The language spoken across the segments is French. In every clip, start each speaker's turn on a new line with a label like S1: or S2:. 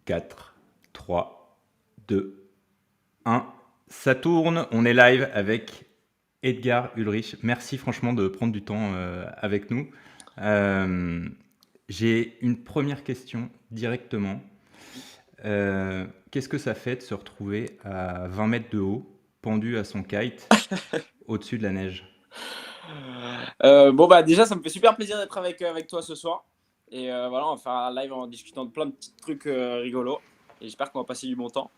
S1: 4, 3, 2, 1. Ça tourne, on est live avec Edgar Ulrich. Merci franchement de prendre du temps avec nous. Euh, J'ai une première question directement. Qu'est-ce que ça fait de se retrouver à 20 mètres de haut, pendu à son kite, au-dessus de la neige?
S2: Bon bah déjà ça me fait super plaisir d'être avec toi ce soir et voilà, on va faire un live en discutant de plein de petits trucs rigolos et j'espère qu'on va passer du bon temps.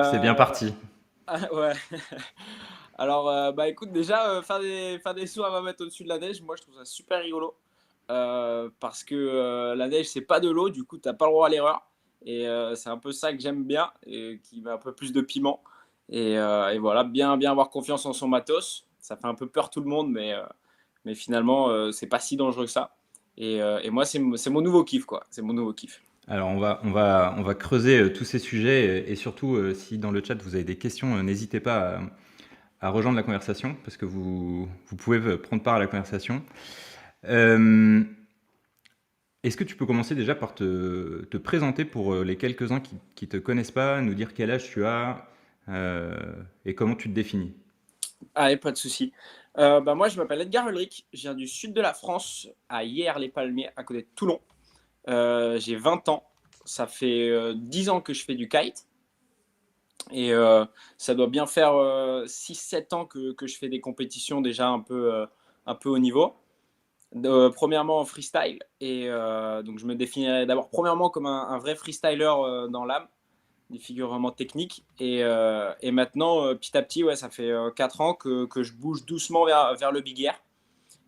S1: C'est bien
S2: euh,
S1: parti.
S2: ouais. Alors bah écoute, déjà faire des sauts à 20 mètres au-dessus de la neige, moi je trouve ça super rigolo. Parce que la neige c'est pas de l'eau, du coup t'as pas le droit à l'erreur et c'est un peu ça que j'aime bien et qui met un peu plus de piment et voilà, bien avoir confiance en son matos. Ça fait un peu peur tout le monde, mais finalement c'est pas si dangereux que ça et moi c'est mon nouveau kiff, quoi, c'est mon nouveau kiff.
S1: Alors on va creuser tous ces sujets et surtout si dans le chat vous avez des questions, n'hésitez pas à rejoindre la conversation parce que vous pouvez prendre part à la conversation. Euh, Est-ce que tu peux commencer déjà par te présenter pour les quelques-uns qui te connaissent pas, nous dire quel âge tu as euh, et comment tu te définis?
S2: Allez, pas de souci. Bah moi je m'appelle Edgar Ulrich, je viens du sud de la France, à Hyères-les-Palmiers, à côté de Toulon. J'ai 20 ans, ça fait 10 ans que je fais du kite et ça doit bien faire 6-7 ans que je fais des compétitions déjà un peu haut niveau. Premièrement en freestyle et donc je me définirais d'abord premièrement comme un vrai freestyler dans l'âme, des figures vraiment techniques et maintenant petit à petit, ouais, ça fait 4 ans que je bouge doucement vers le big air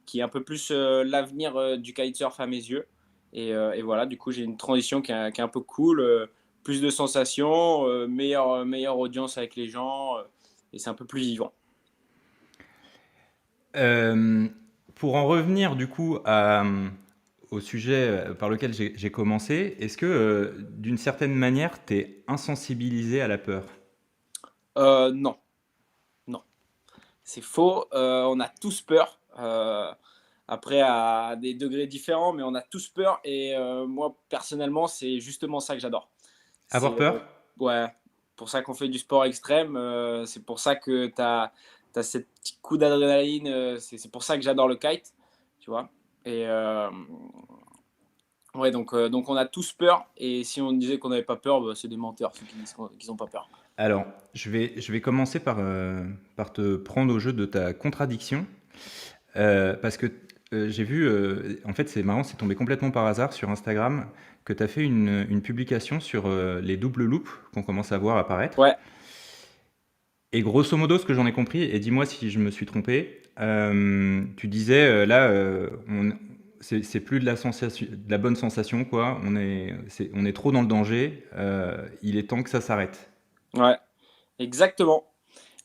S2: qui est un peu plus l'avenir du kitesurf à mes yeux. Et voilà, du coup, j'ai une transition qui est un peu cool, plus de sensations, meilleure audience avec les gens, et c'est un peu plus vivant.
S1: Euh, pour en revenir du coup au sujet par lequel j'ai commencé, est-ce que d'une certaine manière tu es insensibilisé à la peur?
S2: Non, non, c'est faux. On a tous peur. Après, à des degrés différents, mais on a tous peur. Et moi, personnellement, c'est justement ça que j'adore.
S1: Avoir
S2: C'est
S1: peur?
S2: ouais, pour ça qu'on fait du sport extrême. C'est pour ça que tu as ce petit coup d'adrénaline. C'est pour ça que j'adore le kite, tu vois. Et ouais, donc on a tous peur. Et si on disait qu'on n'avait pas peur, bah, c'est des menteurs, ceux qui disent qu'ils n'ont pas peur.
S1: Alors, je vais commencer par te prendre au jeu de ta contradiction. Parce que j'ai vu, en fait, c'est marrant, c'est tombé complètement par hasard sur Instagram que tu as fait une publication sur les doubles loops qu'on commence à voir apparaître.
S2: Ouais,
S1: Et grosso modo, ce que j'en ai compris, et dis-moi si je me suis trompé, tu disais là, c'est plus de la sensation, de la bonne sensation, quoi. On est trop dans le danger. Il est temps que ça s'arrête.
S2: ouais, exactement.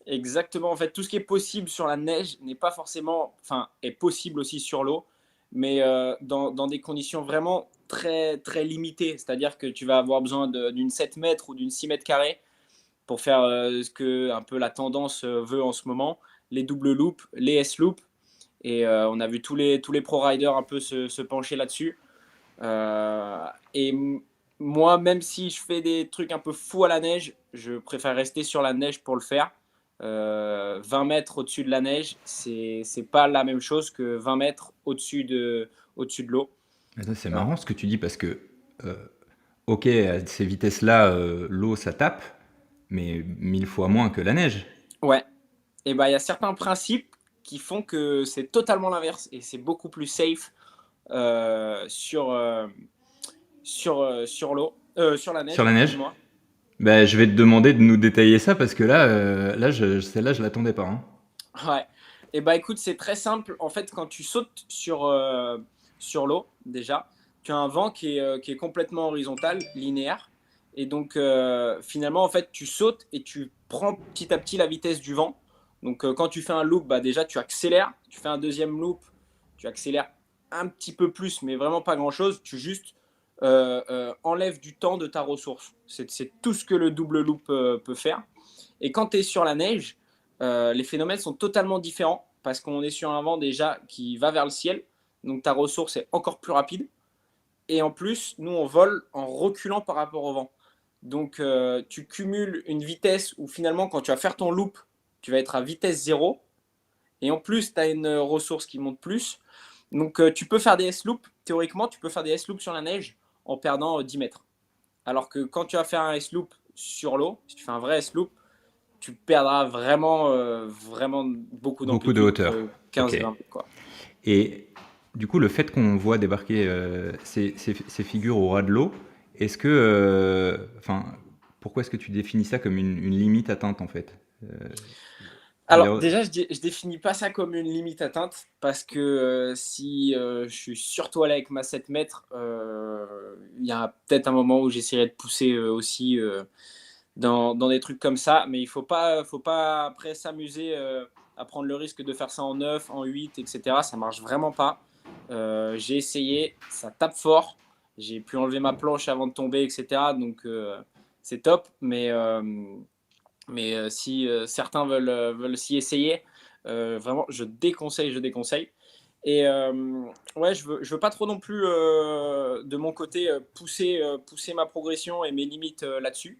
S2: Exactement. En fait, tout ce qui est possible sur la neige n'est pas forcément, enfin, est possible aussi sur l'eau, mais dans des conditions vraiment très limitées. C'est-à-dire que tu vas avoir besoin d'une 7 mètres ou d'une 6 mètres carrés pour faire ce que un peu la tendance veut en ce moment, les double loops, les S-loops. Et on a vu tous les pro-riders un peu se pencher là-dessus. Et moi, même si je fais des trucs un peu fous à la neige, je préfère rester sur la neige pour le faire. 20 mètres au-dessus de la neige, c'est pas la même chose que 20 mètres au-dessus de l'eau.
S1: Mais ça, c'est
S2: Euh,
S1: marrant ce que tu dis parce que, euh, ok, à ces vitesses-là, l'eau, ça tape, mais 1000 fois moins que la neige.
S2: ouais, et ben il y a certains principes qui font que c'est totalement l'inverse et c'est beaucoup plus safe sur l'eau, sur la neige,
S1: Sur la neige?
S2: excuse-moi.
S1: Ben, je vais te demander de nous détailler ça parce que là, celle-là, je l'attendais pas, hein.
S2: Ouais. Et bah écoute, c'est très simple. En fait, quand tu sautes sur l'eau, déjà, tu as un vent qui est complètement horizontal, linéaire. Et donc, finalement, en fait, tu sautes et tu prends petit à petit la vitesse du vent. Donc, quand tu fais un loop, bah, déjà, tu accélères. Tu fais un deuxième loop, tu accélères un petit peu plus, mais vraiment pas grand-chose. Tu juste enlèves du temps de ta ressource. C'est tout ce que le double loop peut faire. Et quand tu es sur la neige, les phénomènes sont totalement différents parce qu'on est sur un vent déjà qui va vers le ciel, donc ta ressource est encore plus rapide. Et en plus, nous, on vole en reculant par rapport au vent. Donc, tu cumules une vitesse où finalement, quand tu vas faire ton loop, tu vas être à vitesse zéro. Et en plus, tu as une ressource qui monte plus. Donc, tu peux faire des S-loops. Théoriquement, tu peux faire des S-loops sur la neige en perdant 10 mètres. Alors que quand tu vas faire un S-loop sur l'eau, si tu fais un vrai S-loop, tu perdras vraiment beaucoup
S1: Beaucoup de
S2: d'amplitude,
S1: hauteur.
S2: entre
S1: Ok.
S2: 15 et 20 mètres, quoi.
S1: Et du coup, le fait qu'on voit débarquer ces figures au ras de l'eau, est-ce que, enfin, pourquoi est-ce que tu définis ça comme une limite atteinte en fait?
S2: Alors
S1: Les-
S2: déjà, je définis pas ça comme une limite atteinte parce que si je suis surtout allé avec ma 7 mètres, il y a peut-être un moment où j'essaierai de pousser aussi dans des trucs comme ça, mais il faut pas après s'amuser à prendre le risque de faire ça en 9, en 8, etc. Ça marche vraiment pas. J'ai essayé, ça tape fort. J'ai pu enlever ma planche avant de tomber, etc. Donc c'est top, mais si certains veulent s'y essayer, vraiment, je déconseille, je déconseille. Et ouais, je veux pas trop non plus, de mon côté, pousser ma progression et mes limites là-dessus.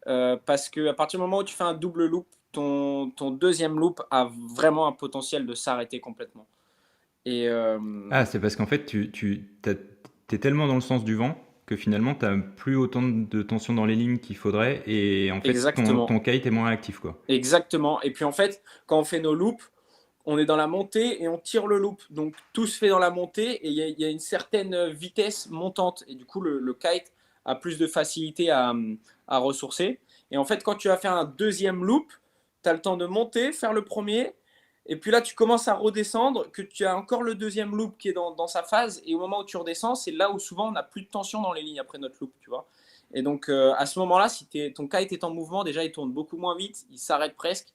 S2: Parce qu'à partir du moment où tu fais un double loop, ton deuxième loop a vraiment un potentiel de s'arrêter complètement. Et
S1: Ah, c'est parce qu'en fait, t'es tellement dans le sens du vent que finalement, t'as plus autant de tension dans les lignes qu'il faudrait et en fait, ton
S2: exactement,
S1: kite est moins réactif, quoi.
S2: exactement. Et puis en fait, quand on fait nos loops, on est dans la montée et on tire le loop. Donc tout se fait dans la montée et il y a une certaine vitesse montante. Et du coup, le kite a plus de facilité à ressourcer. Et en fait, quand tu vas faire un deuxième loop, tu as le temps de monter, faire le premier. Et puis là, tu commences à redescendre, que tu as encore le deuxième loop qui est dans sa phase. Et au moment où tu redescends, c'est là où souvent on n'a plus de tension dans les lignes après notre loop, tu vois. Et donc à ce moment-là, si ton kite est en mouvement, déjà il tourne beaucoup moins vite, il s'arrête presque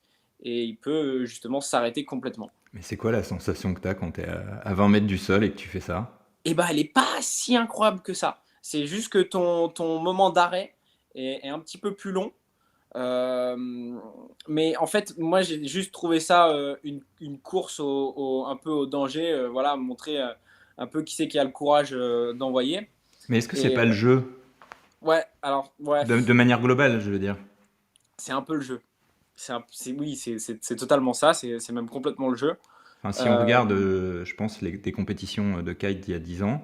S2: et il peut justement s'arrêter complètement.
S1: Mais c'est quoi la sensation que t'as quand t'es à 20 mètres du sol et que tu fais ça?
S2: Et bah, elle est pas si incroyable que ça. C'est juste que ton moment d'arrêt est un petit peu plus long. Mais en fait, moi, j'ai juste trouvé ça une course un peu au danger. Voilà, montrer un peu qui c'est qui a le courage d'envoyer.
S1: Mais est-ce que c'est
S2: Et
S1: pas le jeu
S2: ouais, alors, ouais,
S1: de manière globale, je veux dire?
S2: c'est un peu le jeu. Oui, c'est totalement ça. C'est même complètement le jeu.
S1: Enfin, si on
S2: Euh,
S1: regarde, je pense, des compétitions de kite d'il y a 10 ans,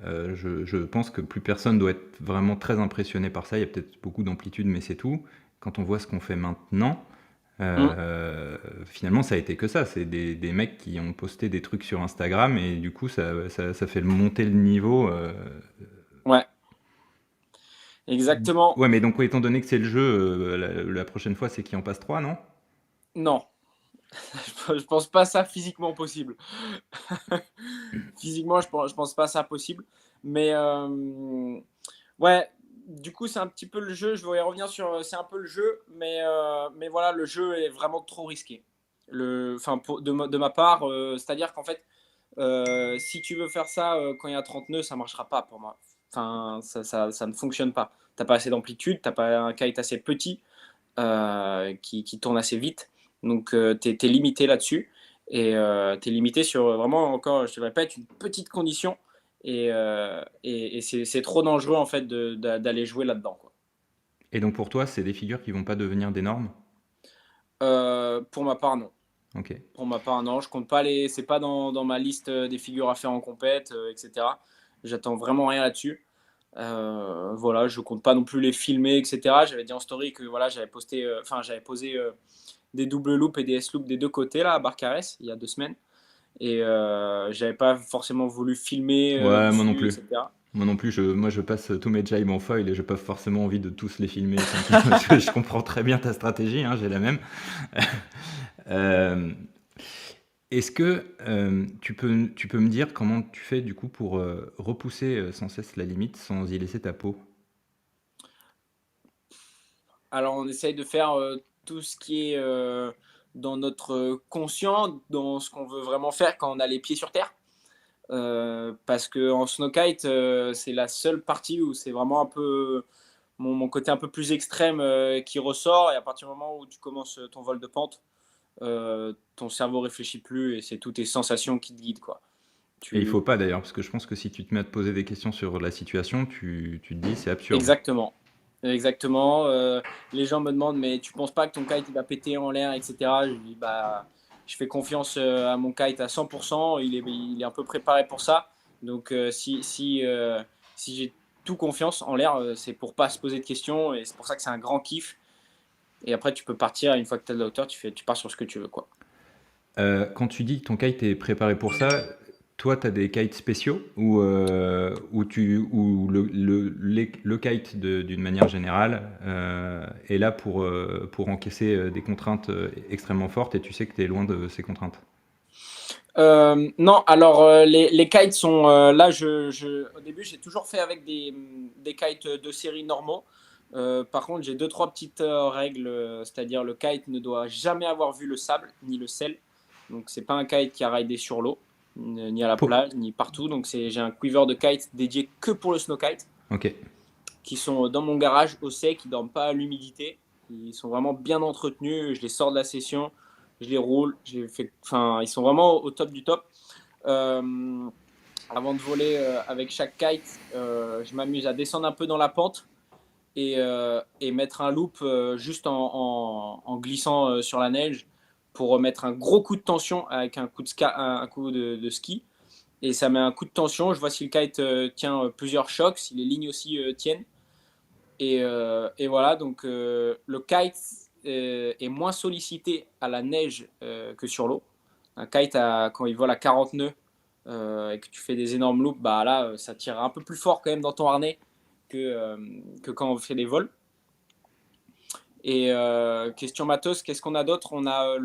S1: je pense que plus personne doit être vraiment très impressionné par ça. Il y a peut-être beaucoup d'amplitude, mais c'est tout. Quand on voit ce qu'on fait maintenant,
S2: hmm,
S1: finalement, ça a été que ça. C'est des mecs qui ont posté des trucs sur Instagram et du coup, ça fait monter le niveau.
S2: ouais, exactement.
S1: Ouais, mais donc, étant donné que c'est le jeu, la prochaine fois, c'est qu'il en passe 3, non?
S2: Non, je pense pas ça physiquement possible. Physiquement, je pense pas ça possible. Mais ouais, du coup, c'est un petit peu le jeu. Je vais y revenir sur. C'est un peu le jeu, mais voilà, le jeu est vraiment trop risqué. Enfin, de ma part, c'est-à-dire qu'en fait, si tu veux faire ça quand il y a 30 nœuds, ça marchera pas pour moi. Enfin, ça ne fonctionne pas. T'as pas assez d'amplitude, t'as pas un kite assez petit qui tourne assez vite. Donc, tu es limité là-dessus. Et tu es limité sur vraiment, encore, je te le répète, une petite condition. Et c'est trop dangereux, en fait, d'aller jouer là-dedans, quoi.
S1: Et donc, pour toi, c'est des figures qui vont pas devenir des normes?
S2: Pour ma part, non.
S1: Ok.
S2: Pour ma part, non. Je compte pas les. C'est pas dans ma liste des figures à faire en compète, etc. J'attends vraiment rien là-dessus. Voilà, je compte pas non plus les filmer, etc. J'avais dit en story que voilà, j'avais posé des double loops et des S-loops des deux côtés là à Barcarès il y a 2 semaines. Et j'avais pas forcément voulu filmer
S1: Ouais, moi non
S2: dessus,
S1: plus.
S2: etc.
S1: Moi non plus, moi je passe tous mes jibes en foil et j'ai pas forcément envie de tous les filmer. Je comprends très bien ta stratégie, hein, j'ai la même. Euh, Est-ce que tu peux me dire comment tu fais du coup pour repousser sans cesse la limite sans y laisser ta peau?
S2: Alors on essaye de faire tout ce qui est dans notre conscient, dans ce qu'on veut vraiment faire quand on a les pieds sur terre. Parce que en snowkite, c'est la seule partie où c'est vraiment un peu mon côté un peu plus extrême qui ressort. Et à partir du moment où tu commences ton vol de pente, ton cerveau réfléchit plus et c'est toutes tes sensations qui te guident, quoi.
S1: Et il faut pas d'ailleurs, parce que je pense que si tu te mets à te poser des questions sur la situation, tu te dis c'est absurde.
S2: Exactement. Exactement. Les gens me demandent, mais tu penses pas que ton kite il va péter en l'air, etc. Je dis, bah, je fais confiance à mon kite à 100%. Il est un peu préparé pour ça. Donc, si j'ai tout confiance en l'air, c'est pour pas se poser de questions. Et c'est pour ça que c'est un grand kiff. Et après, tu peux partir. Une fois que tu as de la hauteur, tu pars sur ce que tu veux, quoi.
S1: Quand tu dis que ton kite est préparé pour ça, toi, tu as des kites spéciaux ou le kite d'une manière générale est là pour encaisser des contraintes extrêmement fortes et tu sais que tu es loin de ces contraintes?
S2: Non, alors les kites sont là. Au début, j'ai toujours fait avec des kites de série normaux. Par contre, j'ai deux, trois petites règles, c'est-à-dire le kite ne doit jamais avoir vu le sable ni le sel. Donc, c'est pas un kite qui a raidé sur l'eau, ni à la
S1: Pour-
S2: plage, ni partout. Donc, j'ai un quiver de kite dédié que pour le snow kite,
S1: Ok.
S2: qui sont dans mon garage au sec, qui ne dorment pas à l'humidité. Ils sont vraiment bien entretenus. Je les sors de la session, je les roule, enfin, ils sont vraiment au top du top. Euh, Avant de voler avec chaque kite, je m'amuse à descendre un peu dans la pente et mettre un loop juste en glissant sur la neige pour mettre un gros coup de tension avec un coup de ski. Et ça met un coup de tension. Je vois si le kite tient plusieurs chocs, si les lignes aussi tiennent. Et voilà, donc le kite est moins sollicité à la neige que sur l'eau. Un kite, quand il vole à 40 nœuds et que tu fais des énormes loops, bah là, ça tire un peu plus fort quand même dans ton harnais que quand on fait des vols. Et question matos, qu'est-ce qu'on a d'autre? On a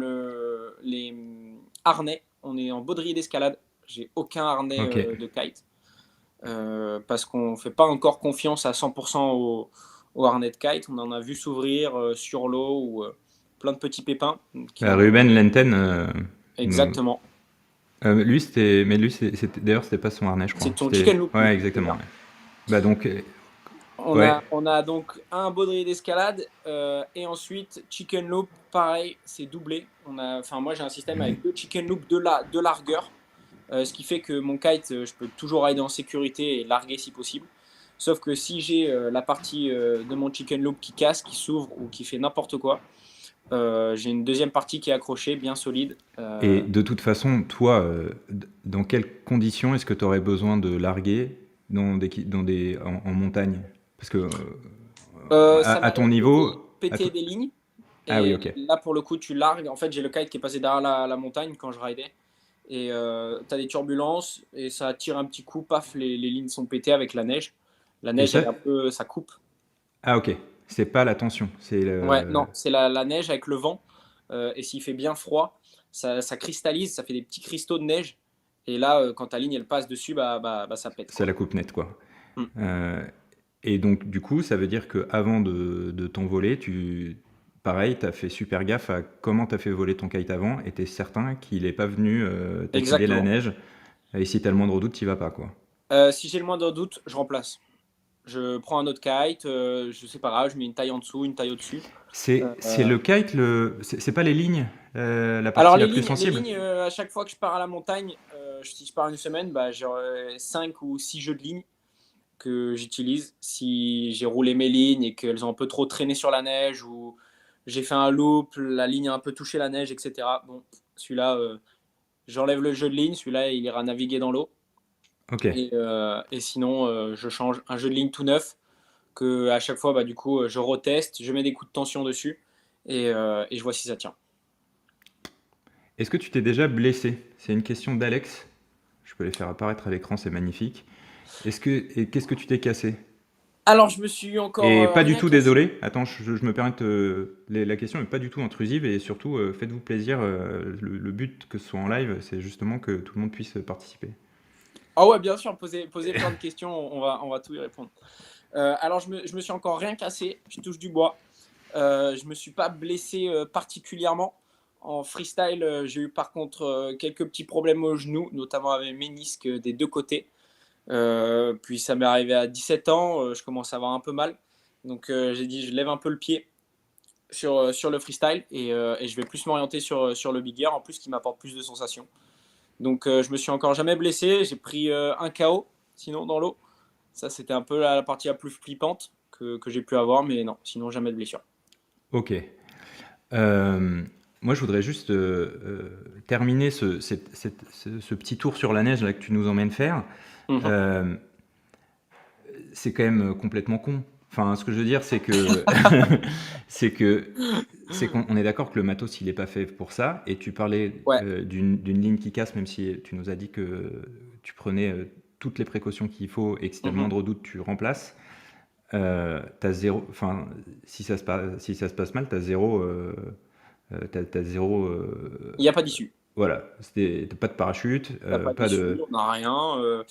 S2: les harnais. On est en baudrier d'escalade. J'ai aucun harnais
S1: Ok.
S2: de kite parce qu'on ne fait pas encore confiance à 100% au harnais de kite. On en a vu s'ouvrir sur l'eau ou plein de petits pépins.
S1: Ruben Lenten,
S2: Exactement.
S1: lui, d'ailleurs, c'était pas son harnais, je crois.
S2: C'est ton chicken loop, lui.
S1: Ouais,
S2: C'est
S1: exactement.
S2: ça.
S1: Ouais. Bah donc,
S2: On
S1: ouais.
S2: a, on a donc un baudrier d'escalade et ensuite chicken loop, pareil, c'est doublé. Enfin, moi j'ai un système avec deux chicken loop de largueur, ce qui fait que mon kite, je peux toujours rider en sécurité et larguer si possible. Sauf que si j'ai la partie de mon chicken loop qui casse, qui s'ouvre ou qui fait n'importe quoi, j'ai une deuxième partie qui est accrochée, bien solide.
S1: Et de toute façon, toi, dans quelles conditions est-ce que tu aurais besoin de larguer en montagne? Parce que
S2: Ça
S1: à ton
S2: m'arrive de
S1: niveau,
S2: péter des lignes.
S1: ah oui,
S2: Et
S1: ok,
S2: là, pour le coup, tu largues. En fait, j'ai le kite qui est passé derrière la montagne quand je ridais. Et tu as des turbulences et ça tire un petit coup, paf, les lignes sont pétées avec la neige. La
S1: et
S2: neige,
S1: ça,
S2: elle est un peu, ça coupe.
S1: ah ok, c'est pas la tension, c'est
S2: Ouais,
S1: le,
S2: non, c'est la neige avec le vent. Et s'il fait bien froid, ça cristallise, ça fait des petits cristaux de neige. Et là, quand ta ligne, elle passe dessus, bah, ça pète,
S1: c'est
S2: quoi.
S1: la coupe nette quoi.
S2: Mm.
S1: Euh, et donc du coup, ça veut dire que avant de t'envoler, pareil, t'as fait super gaffe à comment t'as fait voler ton kite avant, et t'es certain qu'il est pas venu taquiner la
S2: Exactement.
S1: neige. Et si t'as le moindre doute, t'y vas pas quoi.
S2: Si j'ai le moindre doute, je remplace. Je prends un autre kite, je sais pas grave, je mets une taille en dessous, une taille au-dessus.
S1: C'est le kite, c'est pas les lignes, la
S2: Alors
S1: partie la plus
S2: les
S1: sensible?
S2: lignes à chaque fois que je pars à la montagne, si je pars une semaine, bah, j'aurai 5 ou 6 jeux de lignes que j'utilise. Si j'ai roulé mes lignes et qu'elles ont un peu trop traîné sur la neige ou j'ai fait un loop, la ligne a un peu touché la neige, etc. Bon, celui-là, j'enlève le jeu de ligne, celui-là, il ira naviguer dans l'eau.
S1: Ok.
S2: Et sinon, je change un jeu de ligne tout neuf que à chaque fois, bah, du coup, je reteste, je mets des coups de tension dessus et je vois si ça tient.
S1: Est-ce que tu t'es déjà blessé? C'est une question d'Alex. Je peux les faire apparaître à l'écran, c'est magnifique. Et qu'est-ce que tu t'es cassé?
S2: Alors, je me suis encore
S1: Et pas du
S2: rien
S1: tout
S2: cassé.
S1: désolé. Attends, je me permets la question n'est pas du tout intrusive et surtout faites-vous plaisir. Le but que ce soit en live, c'est justement que tout le monde puisse participer.
S2: Ah ouais, bien sûr, poser plein de questions, on va tout y répondre. Alors, je me suis encore rien cassé, je touche du bois. Je me suis pas blessé particulièrement. En freestyle, j'ai eu par contre quelques petits problèmes au genou, notamment avec mes ménisques des deux côtés. Puis ça m'est arrivé à 17 ans, je commence à avoir un peu mal. Donc j'ai dit, je lève un peu le pied sur le freestyle et je vais plus m'orienter sur le big air, en plus qui m'apporte plus de sensations. Donc, je me suis encore jamais blessé. J'ai pris un KO, sinon, dans l'eau. Ça, c'était un peu la partie la plus flippante que j'ai pu avoir, mais non, sinon, jamais de blessure.
S1: Ok. Euh, Moi, je voudrais juste terminer ce petit tour sur la neige là, que tu nous emmènes faire.
S2: Mhm.
S1: Euh, c'est quand même complètement con. Enfin, ce que je veux dire, c'est que c'est que c'est qu'on on est d'accord que le matos, il est pas fait pour ça. Et tu parlais
S2: Ouais.
S1: d'une ligne qui casse, même si tu nous as dit que tu prenais toutes les précautions qu'il faut et que si tu as le
S2: Mhm.
S1: moindre doute, tu remplaces. T'as zéro, enfin, si ça se passe mal, t'as zéro, t'as zéro,
S2: Il n'y a pas d'issue.
S1: voilà, t'as pas de parachute,
S2: T'as pas
S1: pas
S2: d'issue,
S1: de,
S2: on n'a rien.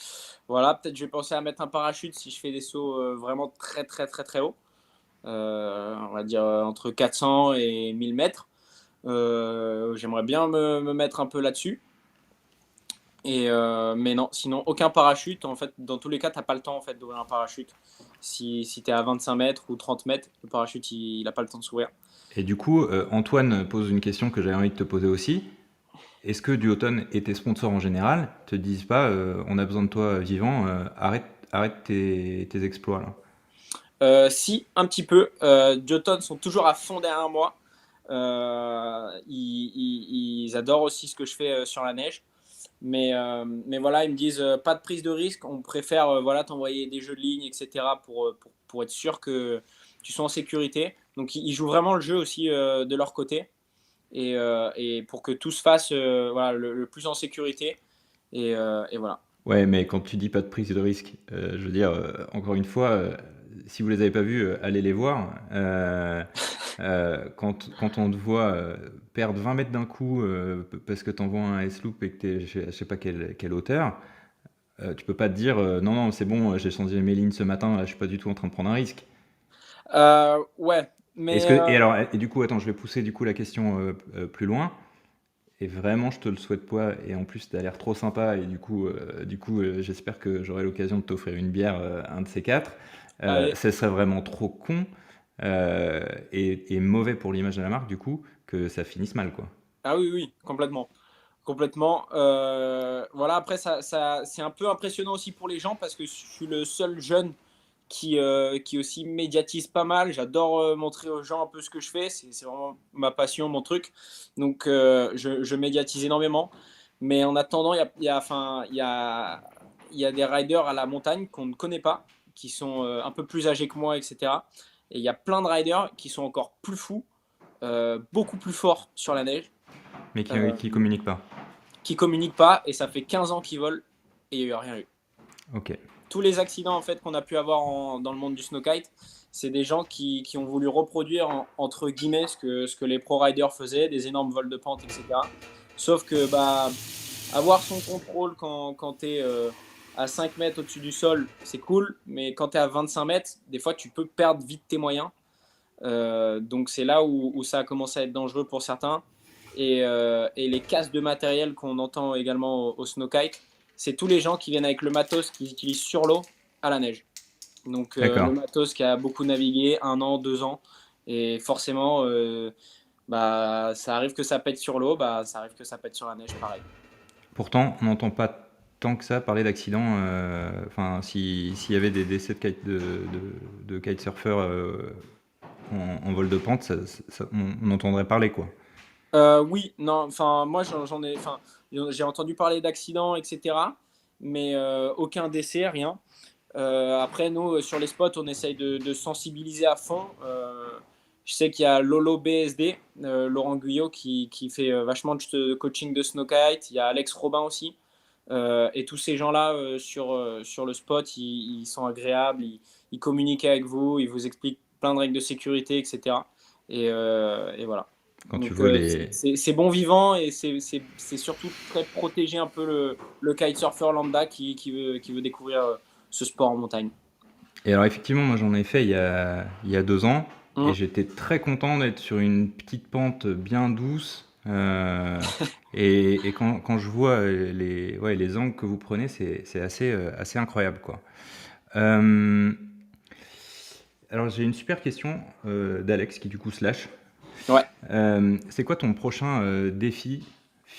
S2: Voilà, peut-être je vais penser à mettre un parachute si je fais des sauts vraiment très très très très haut. On va dire entre 400 et 1000 mètres. J'aimerais bien me mettre un peu là-dessus. Mais non, sinon aucun parachute. En fait, dans tous les cas, t'as pas le temps en fait d'ouvrir un parachute. Si tu es à 25 mètres ou 30 mètres, le parachute il a pas le temps de s'ouvrir.
S1: Et du coup, Antoine pose une question que j'avais envie de te poser aussi. Est-ce que Duotone et tes sponsors en général te disent pas, on a besoin de toi vivant, arrête tes exploits là.
S2: Si, un petit peu. Jotun sont toujours à fond derrière moi. Ils adorent aussi ce que je fais sur la neige. Mais voilà, ils me disent pas de prise de risque. On préfère voilà, t'envoyer des jeux de ligne, etc. Pour être sûr que tu sois en sécurité. Donc ils jouent vraiment le jeu aussi de leur côté. Et pour que tout se fasse voilà, le plus en sécurité. Et voilà.
S1: Ouais, mais quand tu dis pas de prise de risque, je veux dire, encore une fois, si vous les avez pas vus, allez les voir. Quand on te voit perdre 20 mètres d'un coup parce que t'envoies un S-loop et que t'es je sais pas quelle hauteur, tu peux pas te dire non, non, c'est bon, j'ai changé mes lignes ce matin, là, je suis pas du tout en train de prendre un risque.
S2: Ouais,
S1: Est-ce
S2: mais
S1: que, et alors, et du coup, attends, je vais pousser du coup la question plus loin. Et vraiment, je te le souhaite pas. Et en plus, tu as l'air trop sympa. Et j'espère que j'aurai l'occasion de t'offrir une bière, un de ces quatre.
S2: allez.
S1: Ce serait vraiment trop con et mauvais pour l'image de la marque, du coup, que ça finisse mal, quoi.
S2: Ah oui, oui, complètement. Complètement. Voilà, après, c'est un peu impressionnant aussi pour les gens parce que je suis le seul jeune qui aussi médiatise pas mal. J'adore montrer aux gens un peu ce que je fais. C'est vraiment ma passion, mon truc. Donc, je médiatise énormément. Mais en attendant, enfin, il y a des riders à la montagne qu'on ne connaît pas, qui sont un peu plus âgés que moi, etc. Et il y a plein de riders qui sont encore plus fous, beaucoup plus forts sur la neige,
S1: Mais
S2: euh,
S1: qui communique pas.
S2: qui communiquent pas. Et ça fait 15 ans qu'ils volent et il n'y a rien eu.
S1: Ok.
S2: Tous les accidents en fait qu'on a pu avoir dans le monde du snowkite, c'est des gens qui ont voulu reproduire entre guillemets ce que les pro riders faisaient, des énormes vols de pente, etc. Sauf que bah, avoir son contrôle quand tu es à 5 mètres au-dessus du sol, c'est cool, mais quand tu es à 25 mètres, des fois tu peux perdre vite tes moyens. Donc c'est là où ça a commencé à être dangereux pour certains. Et les casses de matériel qu'on entend également au snowkite, c'est tous les gens qui viennent avec le matos qu'ils utilisent sur l'eau à la neige. Donc le
S1: D'accord.
S2: matos qui a beaucoup navigué, 1 an, 2 ans, et forcément, bah, ça arrive que ça pète sur l'eau, bah, ça arrive que ça pète sur la neige, pareil.
S1: Pourtant, on n'entend pas tant que ça parler d'accidents. Enfin, s'il y avait des décès de kitesurfers en vol de pente, on entendrait parler, quoi.
S2: Oui, non, enfin, moi j'en ai, enfin, j'ai entendu parler d'accidents, etc. Mais aucun décès, rien. Après, nous, sur les spots, on essaye de sensibiliser à fond. Je sais qu'il y a Lolo BSD, Laurent Guyot, qui fait vachement de coaching de snowkite. Il y a Alex Robin aussi. Et tous ces gens-là sur le spot, ils sont agréables, ils communiquent avec vous, ils vous expliquent plein de règles de sécurité, etc. Et voilà.
S1: Quand tu
S2: Donc
S1: vois les,
S2: c'est bon vivant et c'est surtout très protéger un peu le kitesurfer lambda qui veut découvrir ce sport en montagne.
S1: Et alors effectivement, moi j'en ai fait il y a 2 ans et
S2: Mmh.
S1: j'étais très content d'être sur une petite pente bien douce. Et quand je vois ouais, les angles que vous prenez, c'est assez incroyable, quoi. Euh, alors j'ai une super question d'Alex qui du coup slash.
S2: Ouais.
S1: C'est quoi ton prochain défi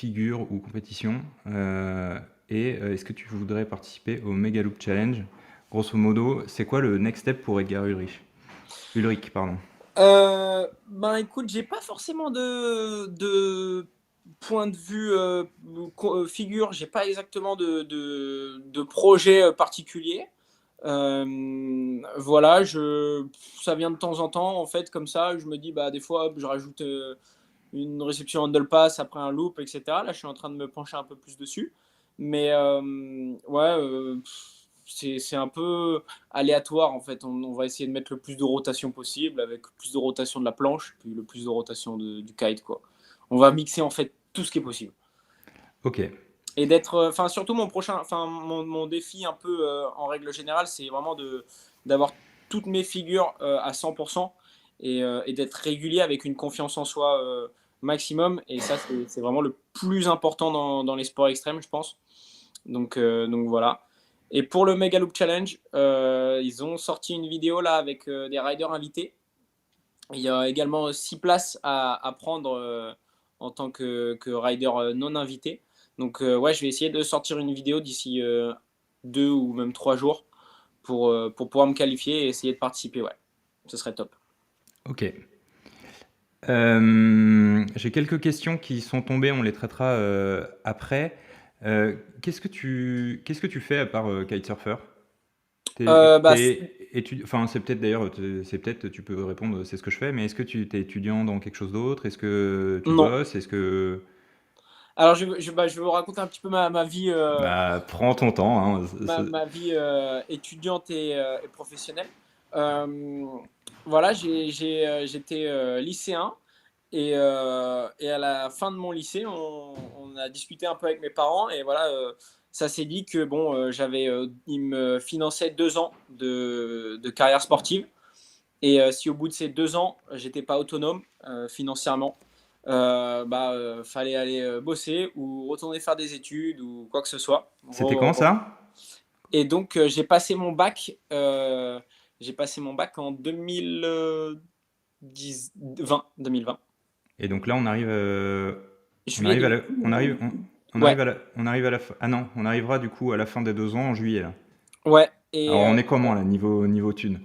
S1: figure ou compétition est-ce que tu voudrais participer au Megaloop Challenge? Grosso modo, c'est quoi le next step pour Edgar Ulrich? Ulrich, pardon.
S2: Ben écoute, j'ai pas forcément de point de vue figure, j'ai pas exactement de projet particulier. Voilà, ça vient de temps en temps, en fait, comme ça. Je me dis, bah, des fois, je rajoute une réception handle pass après un loop, etc. Là, je suis en train de me pencher un peu plus dessus. Mais ouais, c'est un peu aléatoire en fait. On va essayer de mettre le plus de rotation possible avec plus de rotation de la planche, puis le plus de rotation du kite, quoi. On va mixer en fait tout ce qui est possible.
S1: Ok.
S2: Et d'être, enfin surtout mon défi un peu en règle générale, c'est vraiment d'avoir toutes mes figures à 100% et d'être régulier avec une confiance en soi maximum. Et ça, c'est vraiment le plus important dans les sports extrêmes, je pense. Donc voilà. Et pour le Megaloop Challenge, ils ont sorti une vidéo là avec des riders invités. Il y a également 6 places à prendre en tant que rider non invité. Donc ouais, je vais essayer de sortir une vidéo d'ici 2 ou même 3 jours pour pouvoir me qualifier et essayer de participer. Ouais, ce serait top.
S1: Ok. J'ai quelques questions qui sont tombées, on les traitera après. Qu'est-ce que tu fais à part kitesurfer?
S2: Bah,
S1: Enfin, c'est peut-être d'ailleurs, c'est peut-être, tu peux répondre, c'est ce que je fais, mais est-ce que tu es étudiant dans quelque chose d'autre? Est-ce que tu
S2: non.
S1: bosses? Est-ce que...
S2: Alors bah, je vais vous raconter un petit peu ma vie,
S1: Bah, prends ton temps, hein.
S2: ma vie étudiante et professionnelle. Euh, voilà, j'étais lycéen et à la fin de mon lycée, on a discuté un peu avec mes parents et voilà, ça s'est dit que bon, ils me finançaient 2 ans de carrière sportive et si au bout de ces 2 ans, j'étais pas autonome financièrement, bah, fallait aller bosser ou retourner faire des études ou quoi que ce soit.
S1: C'était quand ça?
S2: Et donc, j'ai passé mon bac en 2020.
S1: Et donc là, on
S2: Juillet
S1: arrive à
S2: 2000.
S1: la,
S2: Ouais,
S1: on arrive à la fin. Ah non, on arrivera du coup à la fin des 2 ans en juillet là.
S2: ouais.
S1: Alors on est comment là, niveau thune?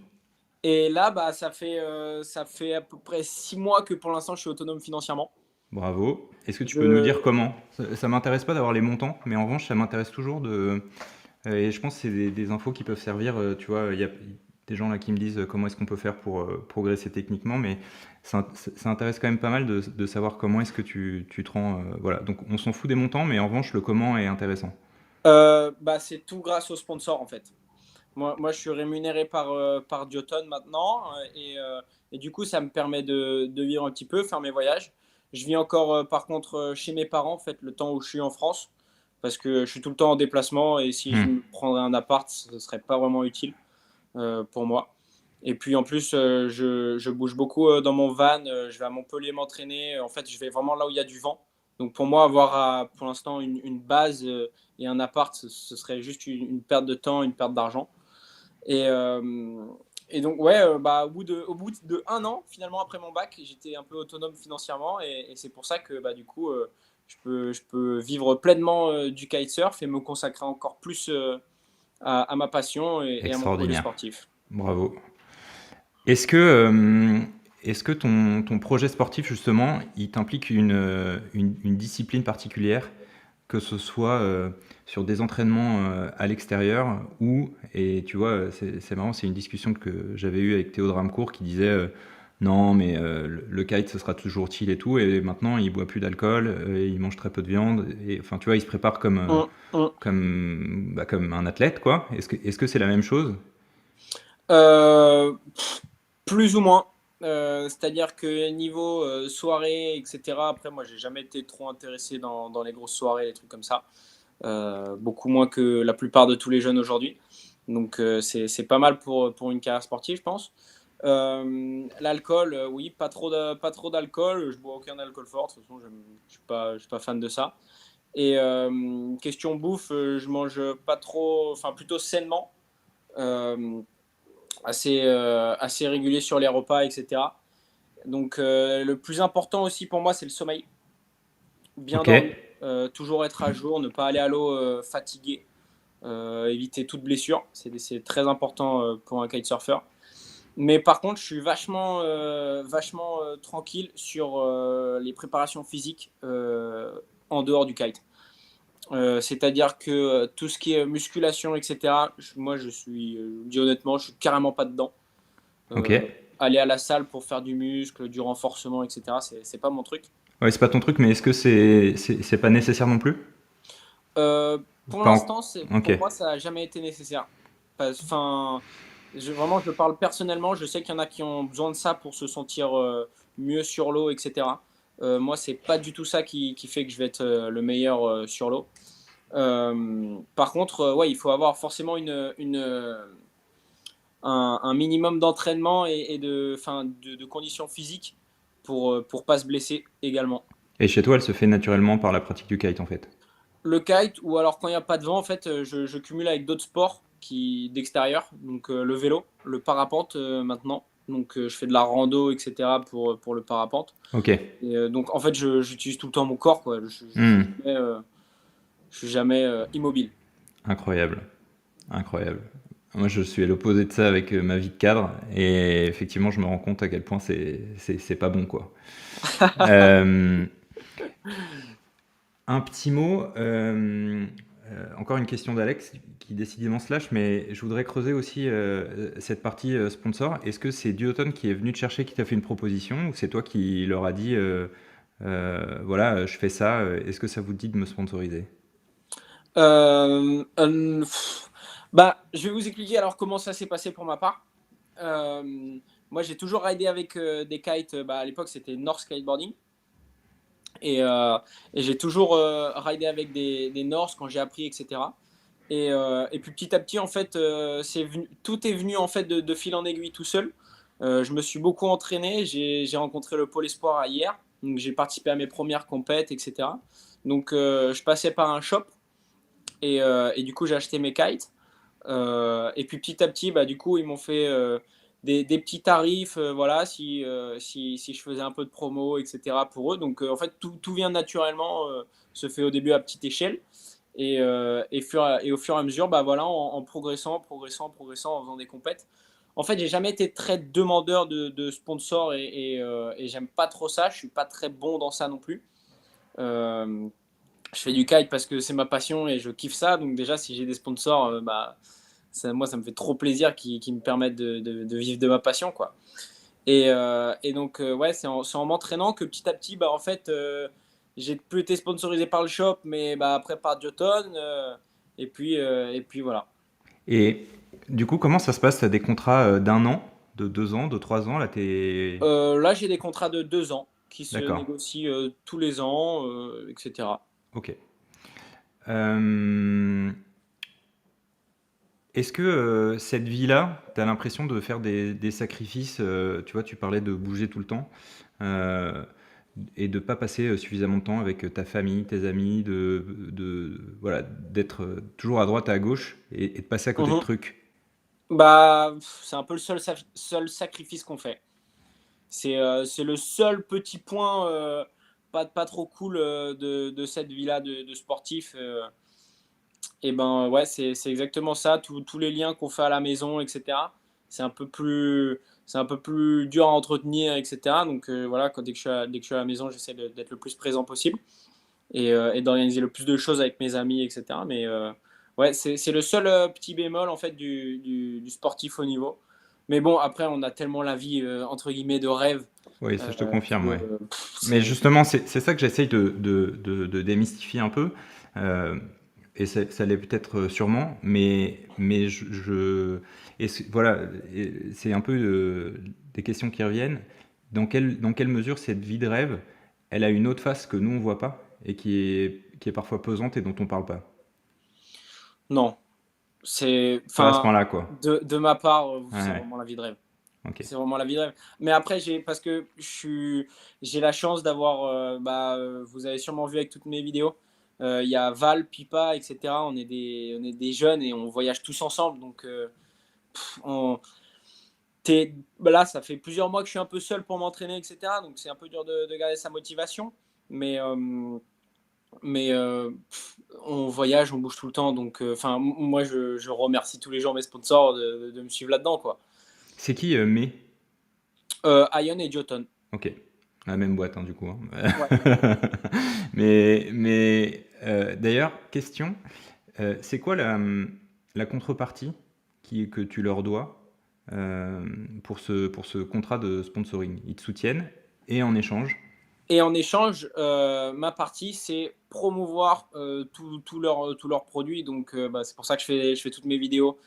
S2: Et là, bah, ça fait à peu près 6 mois que pour l'instant, je suis autonome financièrement.
S1: Bravo. Est-ce que tu peux nous
S2: Je,
S1: dire comment? Ça m'intéresse pas d'avoir les montants, mais en revanche, ça m'intéresse toujours de. Et je pense que c'est des infos qui peuvent servir. Tu vois, il y a des gens là qui me disent comment est-ce qu'on peut faire pour progresser techniquement, mais ça intéresse quand même pas mal de savoir comment est-ce que tu te rends. Voilà. Donc on s'en fout des montants, mais en revanche, le comment est intéressant.
S2: bah, c'est tout grâce aux sponsors, en fait. Moi, je suis rémunéré par Duotone maintenant et du coup, ça me permet de vivre un petit peu, faire mes voyages. Je vis encore, par contre, chez mes parents, en fait, le temps où je suis en France, parce que je suis tout le temps en déplacement et si je
S1: Hmm.
S2: me prendrais un appart, ce serait pas vraiment utile pour moi. Et puis en plus, je bouge beaucoup dans mon van, je vais à Montpellier m'entraîner. En fait, je vais vraiment là où il y a du vent. Donc pour moi, avoir pour l'instant une base et un appart, ce serait juste une perte de temps, une perte d'argent. Et, euh, et donc, ouais, bah, au bout de 1 an, finalement, après mon bac, j'étais un peu autonome financièrement. Et c'est pour ça que, bah, du coup, je peux vivre pleinement du kitesurf et me consacrer encore plus à ma passion et à mon projet
S1: Extraordinaire.
S2: sportif.
S1: Bravo. Est-ce que, euh, est-ce que ton projet sportif, justement, il t'implique une discipline particulière, que ce soit sur des entraînements à l'extérieur ou, et tu vois, c'est marrant, c'est une discussion que j'avais eue avec Théo Dramcourt qui disait non, mais le kite, ce sera toujours utile et tout, et maintenant, il boit plus d'alcool, il mange très peu de viande, et enfin, tu vois, il se prépare
S2: Hum, hum.
S1: comme un athlète, quoi. Est-ce que c'est la même chose?
S2: Plus ou moins. C'est-à-dire que niveau soirée, etc., après, moi, j'ai jamais été trop intéressé dans les grosses soirées, les trucs comme ça. Beaucoup moins que la plupart de tous les jeunes aujourd'hui. Donc, c'est pas mal pour une carrière sportive, je pense. L'alcool, oui, pas trop d'alcool. Je bois aucun alcool fort. De toute façon, je suis pas fan de ça. Et question bouffe, je mange pas trop, enfin plutôt sainement. Euh, assez régulier sur les repas, etc. Donc le plus important aussi pour moi, c'est le sommeil. Bien
S1: Ok.
S2: dormir. toujours être à jour, ne pas aller à l'eau fatigué, éviter toute blessure. C'est très important pour un kitesurfer. Mais par contre, je suis vachement tranquille sur les préparations physiques en dehors du kite. C'est-à-dire que tout ce qui est musculation, etc., moi, je dis honnêtement, je suis carrément pas dedans.
S1: Ok.
S2: Aller à la salle pour faire du muscle, du renforcement, etc., c'est pas mon truc.
S1: Ouais, c'est pas ton truc, mais est-ce que c'est pas nécessaire non plus?
S2: Euh, pour
S1: Pas
S2: l'instant,
S1: Ok.
S2: pour moi, ça n'a jamais été nécessaire. Enfin, vraiment, je parle personnellement. Je sais qu'il y en a qui ont besoin de ça pour se sentir mieux sur l'eau, etc. Moi, c'est pas du tout ça qui fait que je vais être le meilleur sur l'eau. Par contre, ouais, il faut avoir forcément un minimum d'entraînement et de conditions physiques pour pas se blesser également.
S1: Et chez toi, elle se fait naturellement par la pratique du kite, en fait.
S2: Le kite, ou alors quand il n'y a pas de vent, en fait, je cumule avec d'autres sports d'extérieur, donc le vélo, le parapente maintenant. Donc je fais de la rando, etc. pour le parapente.
S1: Ok.
S2: Et, donc en fait, j'utilise tout le temps mon corps, quoi.
S1: Hmm.
S2: Je suis jamais immobile.
S1: Incroyable. Incroyable. Moi, je suis à l'opposé de ça avec ma vie de cadre. Et effectivement, je me rends compte à quel point c'est pas bon, quoi. Euh, un petit mot, encore une question d'Alex qui décidément se lâche, mais je voudrais creuser aussi cette partie sponsor. Est-ce que c'est Duotone qui est venu te chercher, qui t'a fait une proposition, ou c'est toi qui leur a dit voilà, je fais ça, est-ce que ça vous dit de me sponsoriser?
S2: Bah, je vais vous expliquer alors comment ça s'est passé pour ma part. Euh, Moi, j'ai toujours ridé avec des kites. Bah, à l'époque, c'était North Skateboarding. Et, euh, et j'ai toujours ridé avec des Norse quand j'ai appris, etc. Et puis petit à petit, en fait, tout est venu en fait de fil en aiguille tout seul. Je me suis beaucoup entraîné. J'ai rencontré le Pôle Espoir à hier. Donc j'ai participé à mes premières compètes, etc. Donc je passais par un shop et du coup j'ai acheté mes kites. Et puis petit à petit, bah, du coup, ils m'ont fait des petits tarifs, voilà, si je faisais un peu de promo, etc. pour eux. Donc en fait, tout vient naturellement, se fait au début à petite échelle. Et au fur et à mesure, bah, voilà, en progressant, en faisant des compètes. En fait, j'ai jamais été très demandeur de sponsors et j'aime pas trop ça. Je suis pas très bon dans ça non plus. Euh, je fais du kite parce que c'est ma passion et je kiffe ça. Donc déjà, si j'ai des sponsors, bah, moi, ça me fait trop plaisir qu'ils me permettent de vivre de ma passion, quoi. Et donc, ouais, c'est en m'entraînant que petit à petit, bah, en fait, j'ai plus été sponsorisé par le shop, mais bah, après par Jotun. Et puis voilà.
S1: Et du coup, comment ça se passe? Tu as des contrats d'un an, de 2 ans, de 3 ans? Là, t'es...
S2: Là, j'ai des contrats de 2 ans qui se
S1: D'accord.
S2: négocient tous les ans, etc.
S1: Ok. Euh, Est-ce que cette vie-là, tu as l'impression de faire des sacrifices, tu vois, tu parlais de bouger tout le temps, euh, et de pas passer suffisamment de temps avec ta famille, tes amis, voilà, d'être toujours à droite et à gauche et de passer à côté de
S2: Mhm.
S1: trucs.
S2: Bah, c'est un peu le seul sacrifice qu'on fait. C'est le seul petit point pas trop cool de cette vie-là de sportif. Et ben ouais, c'est exactement ça. Tous les liens qu'on fait à la maison, etc. C'est un peu plus dur à entretenir, etc. Donc voilà, dès que je suis à la maison, j'essaie d'être le plus présent possible et d'organiser le plus de choses avec mes amis, etc. Mais ouais, c'est le seul petit bémol en fait du sportif au niveau. Mais bon, après, on a tellement la vie entre guillemets de rêve
S1: Oui, ça je te confirme, ouais. Mais
S2: c'est.
S1: justement, c'est ça que j'essaye de démystifier un peu. euh, et ça l'est peut-être sûrement, mais voilà, c'est un peu des questions qui reviennent. Dans quelle mesure cette vie de rêve, elle a une autre face que nous on voit pas et qui est parfois pesante et dont on parle pas.
S2: Non,
S1: Pas à ce
S2: enfin,
S1: point-là, quoi.
S2: de ma part,
S1: Ouais,
S2: c'est
S1: ouais.
S2: vraiment la vie de rêve.
S1: Ok.
S2: C'est vraiment la vie de rêve. Mais après, parce que j'ai la chance d'avoir, bah, vous avez sûrement vu avec toutes mes vidéos, il y a Val, Pipa, etc. On est des jeunes et on voyage tous ensemble. Donc, on, bah là, ça fait plusieurs mois que je suis un peu seul pour m'entraîner, etc. Donc, c'est un peu dur de garder sa motivation. Mais Mais on voyage, on bouge tout le temps. Donc, enfin, moi, je remercie tous les jours mes sponsors de me suivre là-dedans, quoi.
S1: C'est qui May?
S2: Ion et Jotun.
S1: Ok, la même boîte du coup, hein.
S2: Ouais.
S1: Mais d'ailleurs, question, c'est quoi la contrepartie que tu leur dois pour ce contrat de sponsoring? Ils te soutiennent et en échange,
S2: Et en échange, ma partie, c'est promouvoir tous leurs produits. Donc, bah, c'est pour ça que je fais toutes mes vidéos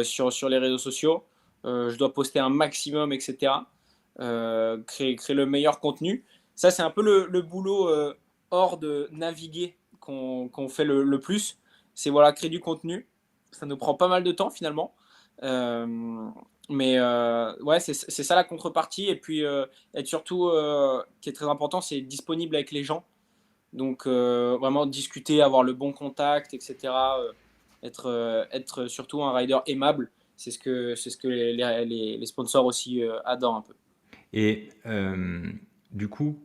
S2: sur les réseaux sociaux. Je dois poster un maximum, etc. Créer le meilleur contenu. Ça, c'est un peu le boulot hors de naviguer qu'on fait le plus. C'est voilà, créer du contenu. Ça nous prend pas mal de temps finalement. Euh, mais ouais, c'est ça la contrepartie. Et puis, être surtout, qui est très important, c'est être disponible avec les gens. Donc, vraiment discuter, avoir le bon contact, etc. Être surtout un rider aimable. C'est ce que les sponsors aussi adorent un peu.
S1: et du coup,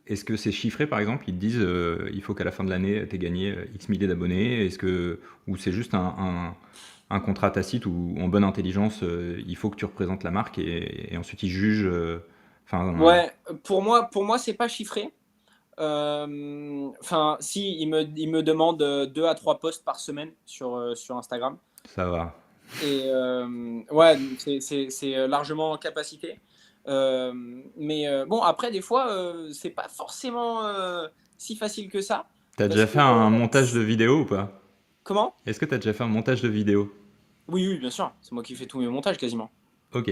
S1: est-ce que c'est chiffré par exemple? Ils te disent il faut qu'à la fin de l'année, tu aies gagné X milliers d'abonnés. Ou c'est juste un contrat tacite où en bonne intelligence, il faut que tu représentes la marque et ensuite ils jugent. Enfin,
S2: Ouais, pour moi, c'est pas chiffré. Enfin, si, il me demande 2 à 3 posts par semaine sur Instagram.
S1: ça va.
S2: Et ouais, c'est largement en capacité. Mais bon, après, des fois, c'est pas forcément si facile que ça.
S1: T'as
S2: Parce
S1: déjà
S2: que.
S1: fait un montage de vidéo ou pas?
S2: Comment?
S1: Est-ce que t'as déjà fait un montage de vidéo?
S2: Oui, oui, bien sûr. C'est moi qui fais tous mes montages quasiment.
S1: Ok.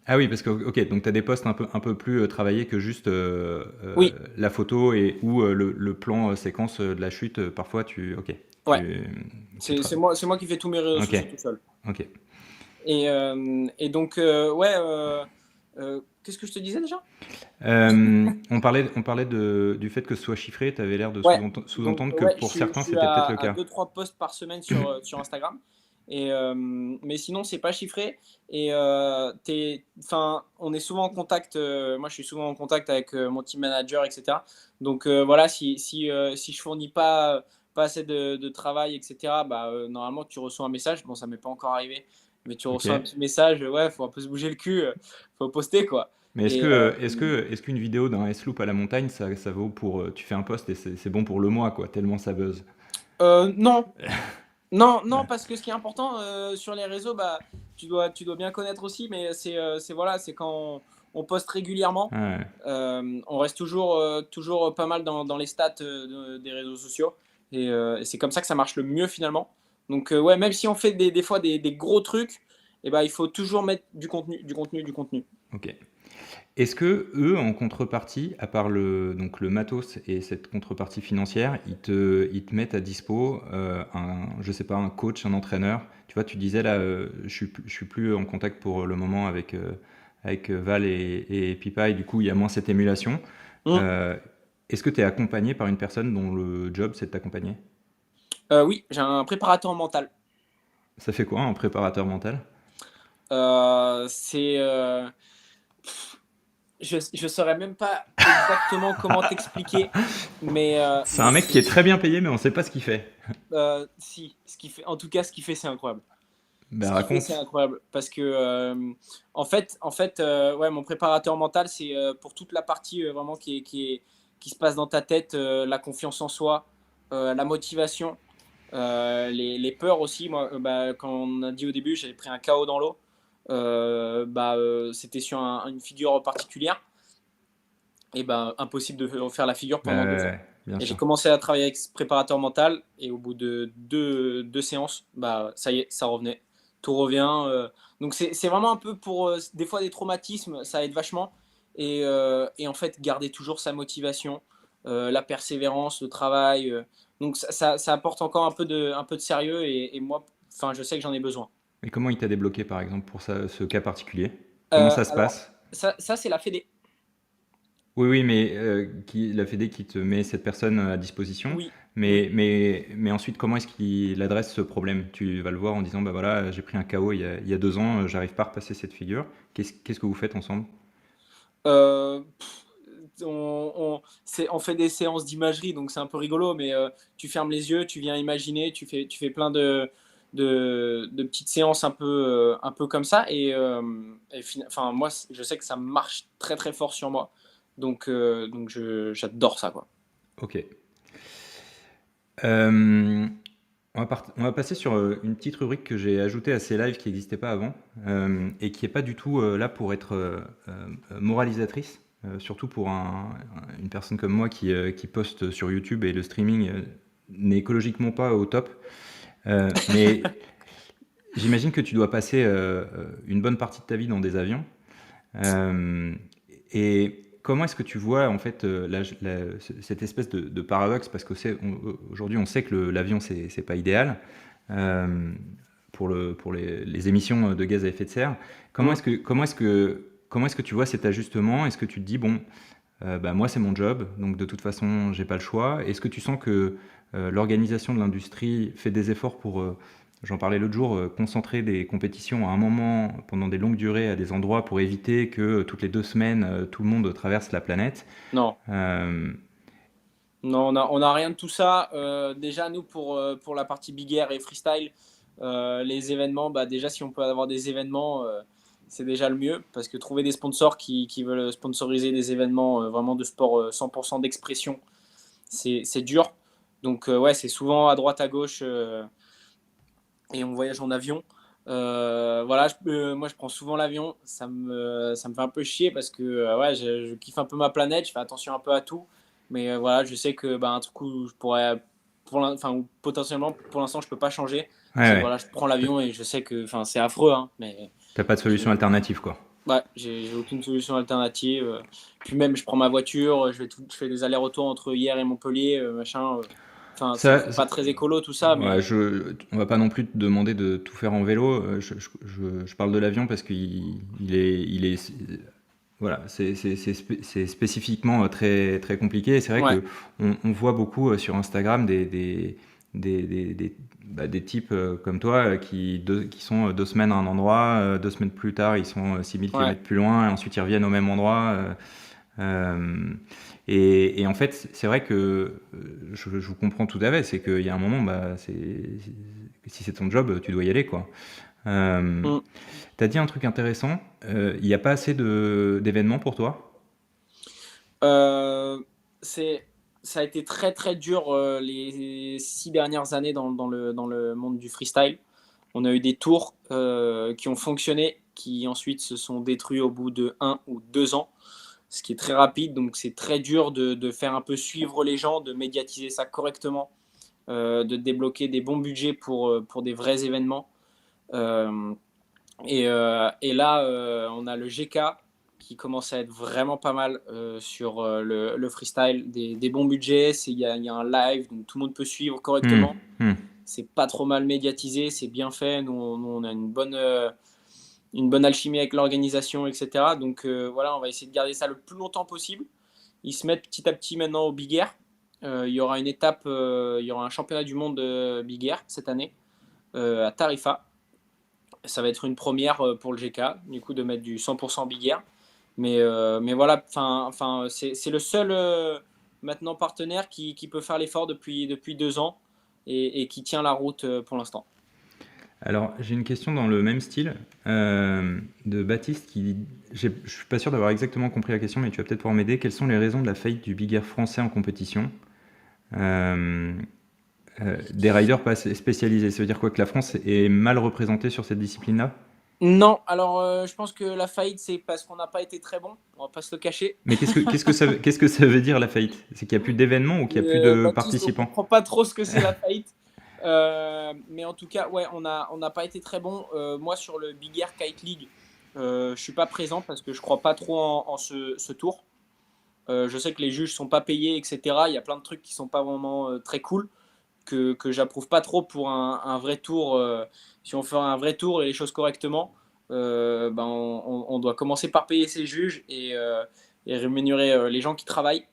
S1: Ah oui, parce que ok, donc t'as des posts un peu plus travaillés que juste
S2: Oui,
S1: la photo ou le plan séquence de la chute. Parfois, ok,
S2: ouais.
S1: tu
S2: C'est moi qui fais tous mes réseaux
S1: ok,
S2: sociaux tout seul.
S1: ok.
S2: Et donc, ouais, qu'est-ce que je te disais déjà?
S1: On parlait du fait que ce soit chiffré. T'avais l'air de
S2: Ouais, donc
S1: sous-entendre que
S2: ouais, je
S1: pour
S2: suis, je
S1: certains,
S2: suis
S1: c'était peut-être
S2: à,
S1: le
S2: à
S1: cas.
S2: 2-3 posts par semaine sur Instagram. Mais sinon, c'est pas chiffré. Et enfin, on est souvent en contact. Moi, je suis souvent en contact avec mon team manager, etc. Donc voilà, si je fournis pas assez de travail, etc., bah, normalement, tu reçois un message. Bon, ça m'est pas encore arrivé, mais tu
S1: Ok.
S2: reçois un petit message. Ouais, faut un peu se bouger le cul, faut poster, quoi.
S1: Mais est-ce
S2: Et
S1: que, est-ce que, est-ce qu'une vidéo d'un S-Loop à la montagne, ça vaut pour, tu fais un post et c'est bon pour le mois, quoi, tellement ça buzz.
S2: non, non, non,
S1: Ouais.
S2: parce que ce qui est important sur les réseaux, bah, tu dois bien connaître aussi, mais voilà, c'est quand on poste régulièrement.
S1: Ouais.
S2: On reste toujours pas mal dans les stats des réseaux sociaux. Et c'est comme ça que ça marche le mieux finalement. Donc, ouais, même si on fait des fois des gros trucs, et ben, il faut toujours mettre du contenu, du contenu, du contenu.
S1: Ok. Est-ce que eux, en contrepartie, à part donc le matos et cette contrepartie financière, ils te mettent à dispo je sais pas, un coach, un entraîneur? Tu vois, tu disais là, je suis plus en contact pour le moment avec Val et Pipa, et du coup, il y a moins cette émulation.
S2: Hum.
S1: Euh, Est-ce que tu es accompagné par une personne dont le job, c'est de t'accompagner?
S2: Oui, j'ai un préparateur mental.
S1: Ça fait quoi, un préparateur mental?
S2: C'est je saurais même pas exactement comment t'expliquer, mais,
S1: C'est un mec qui est très bien payé, mais on sait pas ce qu'il fait.
S2: si, en tout cas, ce qu'il fait, c'est incroyable. Ce
S1: Ben
S2: qu'il fait, c'est
S1: raconte.
S2: incroyable parce que, en fait, ouais, mon préparateur mental, c'est pour toute la partie vraiment qui se passe dans ta tête, la confiance en soi, la motivation, les peurs aussi. Moi, bah, quand on a dit au début, j'avais pris un KO dans l'eau. Bah, c'était sur une figure particulière. Et ben, impossible de faire la figure pendant 2 heures.
S1: Ouais, bien
S2: Et j'ai
S1: sûr.
S2: commencé à travailler avec ce préparateur mental, et au bout de deux séances, bah, ça y est, ça revenait. Tout revient. Donc c'est vraiment un peu pour des fois des traumatismes, ça aide vachement. Et en fait, garder toujours sa motivation, la persévérance, le travail. Donc ça apporte encore un peu de sérieux, et moi, enfin, je sais que j'en ai besoin.
S1: Mais comment il t'a débloqué, par exemple, pour ce cas particulier? Comment ça se
S2: Alors,
S1: passe?
S2: ça c'est la fédé.
S1: Oui, oui, mais la Fédé qui te met cette personne à disposition.
S2: Oui, oui.
S1: Mais ensuite, comment est-ce qu'il adresse ce problème? Tu vas le voir en disant, bah voilà, j'ai pris un KO il y a 2 ans, j'arrive pas à repasser cette figure. Qu'est-ce que vous faites ensemble?
S2: Euh, on fait des séances d'imagerie, donc c'est un peu rigolo, mais tu fermes les yeux, tu viens imaginer, tu fais plein de petites séances un peu comme ça. Enfin, moi, je sais que ça marche très très fort sur moi. Donc j'adore ça, quoi.
S1: Ok. Euh, on va passer sur une petite rubrique que j'ai ajoutée à ces lives qui n'existait pas avant et qui n'est pas du tout là pour être moralisatrice, surtout pour une personne comme moi qui poste sur YouTube et le streaming n'est écologiquement pas au top. Mais j'imagine que tu dois passer une bonne partie de ta vie dans des avions. Euh, et comment est-ce que tu vois en fait cette espèce de paradoxe parce qu'aujourd'hui on sait que l'avion c'est pas idéal pour les émissions de gaz à effet de serre.
S2: Mm.
S1: Comment est-ce que tu vois cet ajustement? Est-ce que tu te dis bon bah, moi c'est mon job donc de toute façon j'ai pas le choix. Est-ce que tu sens que l'organisation de l'industrie fait des efforts pour j'en parlais l'autre jour, concentrer des compétitions à un moment pendant des longues durées à des endroits pour éviter que toutes les 2 semaines, tout le monde traverse la planète.
S2: Non,
S1: Euh,
S2: non, on a rien de tout ça. Déjà, nous, pour la partie Big Air et freestyle, les événements, bah, déjà, si on peut avoir des événements, c'est déjà le mieux. Parce que trouver des sponsors qui veulent sponsoriser des événements vraiment de sport 100% d'expression, c'est dur. Donc, ouais, c'est souvent à droite, à gauche, et on voyage en avion. Voilà, moi, je prends souvent l'avion. Ça me fait un peu chier parce que ouais, je kiffe un peu ma planète, je fais attention un peu à tout. Mais voilà, je sais que bah, un truc où je pourrais, enfin, potentiellement, pour l'instant, je peux pas changer.
S1: ouais,
S2: C'est
S1: ouais.
S2: voilà, je prends l'avion et je sais que, enfin, c'est affreux, hein, mais
S1: T'as pas de solution
S2: j'ai
S1: alternative, quoi.
S2: ouais, j'ai aucune solution alternative. Puis même, je prends ma voiture, je fais des allers-retours entre hier et Montpellier, machin. Enfin,
S1: Ça,
S2: c'est pas très écolo tout ça,
S1: ouais,
S2: mais
S1: on va pas non plus te demander de tout faire en vélo. Je parle de l'avion parce voilà, c'est spécifiquement très, très compliqué. Et c'est vrai
S2: ouais,
S1: que on voit beaucoup sur Instagram des types comme toi qui sont 2 semaines à un endroit, 2 semaines plus tard, ils sont 6000
S2: ouais.
S1: km plus loin, et ensuite ils reviennent au même endroit. Euh, et en fait, c'est vrai que je vous comprends tout à fait. C'est qu'il y a un moment, bah, si c'est ton job, tu dois y aller, quoi. Euh,
S2: Mm.
S1: T'as dit un truc intéressant. Il n'y a pas assez d'événements pour toi?
S2: Euh, c'est, Ça a été très très dur les 6 dernières années dans le monde du freestyle. On a eu des tours qui ont fonctionné, qui ensuite se sont détruits au bout de 1 ou 2 ans, ce qui est très rapide. Donc c'est très dur de faire un peu suivre les gens, de médiatiser ça correctement, de débloquer des bons budgets pour des vrais événements. Euh, et là, on a le GK qui commence à être vraiment pas mal sur le freestyle, des bons budgets. Il y a un live, donc tout le monde peut suivre
S1: Hmm,
S2: correctement.
S1: hmm.
S2: C'est pas trop mal médiatisé, c'est bien fait. Nous, on a une bonne alchimie avec l'organisation, etc. Donc voilà, on va essayer de garder ça le plus longtemps possible. Ils se mettent petit à petit maintenant au Big Air. Il y aura une étape, il y aura un championnat du monde Big Air cette année à Tarifa. Ça va être une première pour le GK, du coup, de mettre du 100% Big Air. Mais voilà, c'est le seul maintenant partenaire qui peut faire l'effort depuis 2 ans et qui tient la route pour l'instant.
S1: Alors, j'ai une question dans le même style de Baptiste je suis pas sûr d'avoir exactement compris la question, mais tu vas peut-être pouvoir m'aider. Quelles sont les raisons de la faillite du Big Air français en compétition? Euh, des riders pas spécialisés. Ça veut dire quoi? Que la France est mal représentée sur cette discipline-là?
S2: Non, alors je pense que la faillite, c'est parce qu'on n'a pas été très bon, on va pas se le cacher.
S1: Mais qu'est-ce que ça veut dire la faillite? C'est qu'il n'y a plus d'événements ou qu'il n'y a plus de
S2: Baptiste, on
S1: participants?
S2: comprend pas trop ce que c'est la faillite. Mais en tout cas, ouais, on n'a pas été très bon. Moi, sur le Big Air Kite League, je suis pas présent parce que je crois pas trop en ce tour. Je sais que les juges sont pas payés, etc. Il y a plein de trucs qui sont pas vraiment très cool, que j'approuve pas trop pour un vrai tour. Si on fait un vrai tour et les choses correctement, ben on doit commencer par payer ses juges et rémunérer les gens qui travaillent.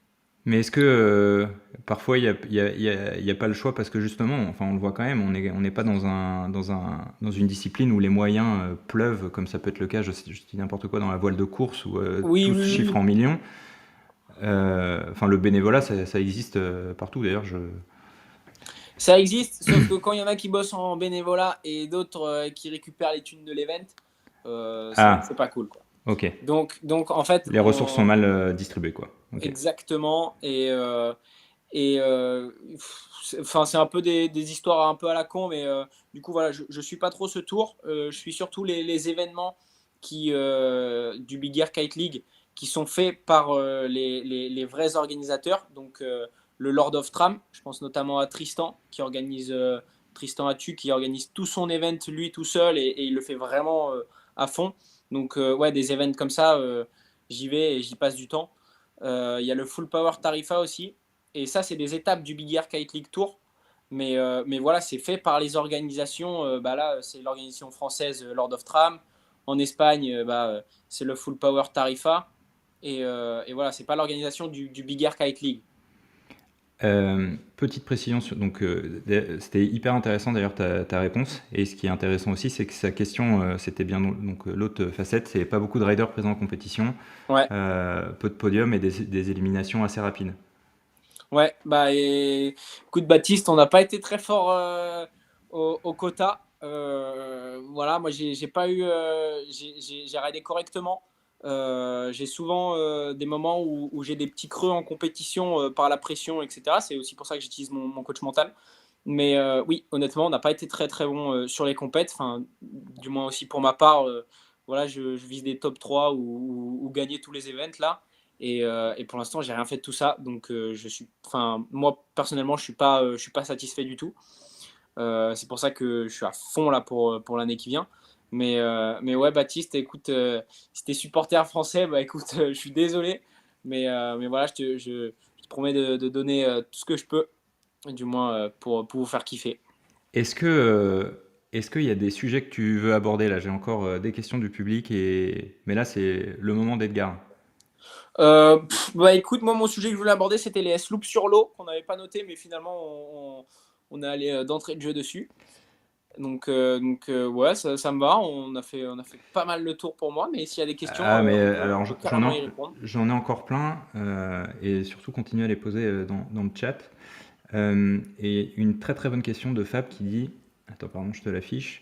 S1: Mais est-ce que parfois il y a pas le choix parce que justement, enfin on le voit quand même, on n'est pas dans une discipline où les moyens pleuvent, comme ça peut être le cas, je dis n'importe quoi, dans la voile de course où
S2: Oui,
S1: tout se
S2: oui,
S1: chiffre
S2: oui.
S1: en millions. Enfin, le bénévolat, ça existe partout d'ailleurs.
S2: Ça existe, sauf que quand il y en a qui bossent en bénévolat et d'autres qui récupèrent les thunes de l'event, c'est
S1: Ah,
S2: pas cool, quoi.
S1: ok.
S2: Donc en fait,
S1: Les ressources sont mal distribuées, quoi. Ok.
S2: exactement. Enfin, c'est un peu des histoires un peu à la con, mais du coup, voilà, je suis pas trop ce tour. Je suis surtout les événements du Big Air Kite League qui sont faits par les vrais organisateurs. Donc, le Lord of Tram, je pense notamment à Tristan, Tristan Atu, qui organise tout son event lui tout seul et il le fait vraiment à fond. Donc, ouais, des events comme ça, j'y vais et j'y passe du temps. Il y a le Full Power Tarifa aussi. Et ça, c'est des étapes du Big Air Kite League Tour. Mais voilà, c'est fait par les organisations. Là, c'est l'organisation française Lord of Tram. En Espagne, c'est le Full Power Tarifa. Et voilà, c'est pas l'organisation du Big Air Kite League.
S1: Petite précision, donc c'était hyper intéressant d'ailleurs ta réponse. Et ce qui est intéressant aussi, c'est que sa question, c'était bien donc l'autre facette, c'est pas beaucoup de riders présents en compétition,
S2: Ouais,
S1: peu de podiums et des éliminations assez rapides.
S2: ouais. Écoute, Baptiste, on n'a pas été très fort au quota. Voilà, moi, j'ai pas eu. J'ai raidé correctement. J'ai souvent des moments où j'ai des petits creux en compétition par la pression, etc. C'est aussi pour ça que j'utilise mon coach mental. Mais oui, honnêtement, on n'a pas été très très bon sur les compètes. Enfin, du moins aussi pour ma part, voilà, je vise des top 3 ou gagner tous les events là. Et pour l'instant, j'ai rien fait de tout ça. Donc, enfin, moi personnellement, je suis pas satisfait du tout. C'est pour ça que je suis à fond là pour l'année qui vient. Mais ouais, Baptiste, écoute, si t'es supporter français, bah écoute, je suis désolé. Mais voilà, je te promets de donner tout ce que je peux, du moins pour vous faire kiffer.
S1: Est-ce que, est-ce qu'il y a des sujets que tu veux aborder là? J'ai encore des questions du public mais là c'est le moment d'Edgar.
S2: Bah écoute, moi mon sujet que je voulais aborder c'était les S-loops sur l'eau qu'on n'avait pas noté, mais finalement on est allé d'entrée de jeu dessus. Donc ouais, ça me va. On a fait pas mal le tour pour moi, mais s'il y a des questions,
S1: Ah mais
S2: on
S1: alors
S2: peut carrément y répondre.
S1: j'en ai encore plein et surtout continuer à les poser dans le chat. Et une très très bonne question de Fab qui dit, attends pardon je te l'affiche,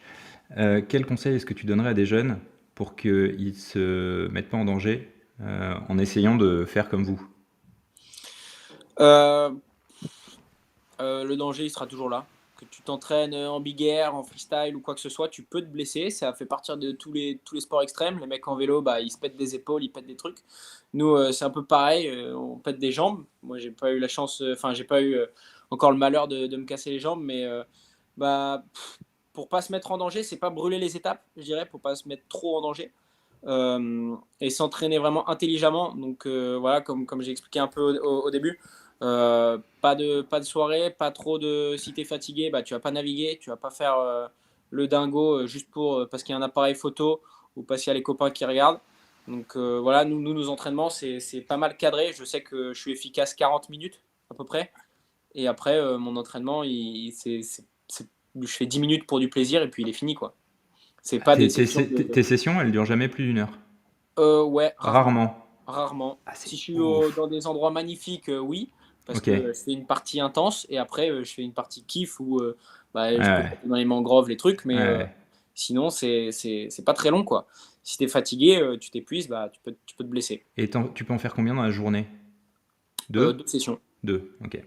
S1: quel conseil est-ce que tu donnerais à des jeunes pour qu'ils se mettent pas en danger en essayant de faire comme vous?
S2: Euh, le danger, il sera toujours là. Que tu t'entraînes en big air, en freestyle ou quoi que ce soit, tu peux te blesser. Ça fait partir de tous les sports extrêmes. Les mecs en vélo, bah, ils se pètent des épaules, ils pètent des trucs. Nous, c'est un peu pareil. On pète des jambes. Moi, j'ai pas eu la chance, enfin, j'ai pas eu encore le malheur de me casser les jambes. Mais pour pas se mettre en danger, c'est pas brûler les étapes, je dirais, pour pas se mettre trop en danger. Et s'entraîner vraiment intelligemment. Donc voilà, comme j'ai expliqué un peu au début, pas de soirée, pas trop de. Si tu es fatigué, bah, tu vas pas naviguer, tu vas pas faire le dingo juste parce qu'il y a un appareil photo ou parce qu'il y a les copains qui regardent. Donc voilà, nos entraînements, c'est pas mal cadré. Je sais que je suis efficace 40 minutes à peu près. Et après, mon entraînement, je fais 10 minutes pour du plaisir et puis il est fini, quoi. C'est pas des sessions
S1: Tes sessions, elles durent jamais plus d'une heure?
S2: Ouais, rarement.
S1: Rarement.
S2: Rarement.
S1: Ah c'est
S2: Si je suis
S1: ouf.
S2: dans des endroits magnifiques, oui, parce
S1: Ok.
S2: que je fais une partie intense et après je fais une partie kiff où
S1: Ouais,
S2: je peux
S1: ouais.
S2: taper dans les mangroves, les trucs, mais
S1: Ouais.
S2: sinon c'est pas très long, quoi. Si t'es fatigué, tu t'épuises, bah tu peux te blesser.
S1: Et tu peux en faire combien dans la journée? Deux?
S2: 2 sessions
S1: Deux. Ok.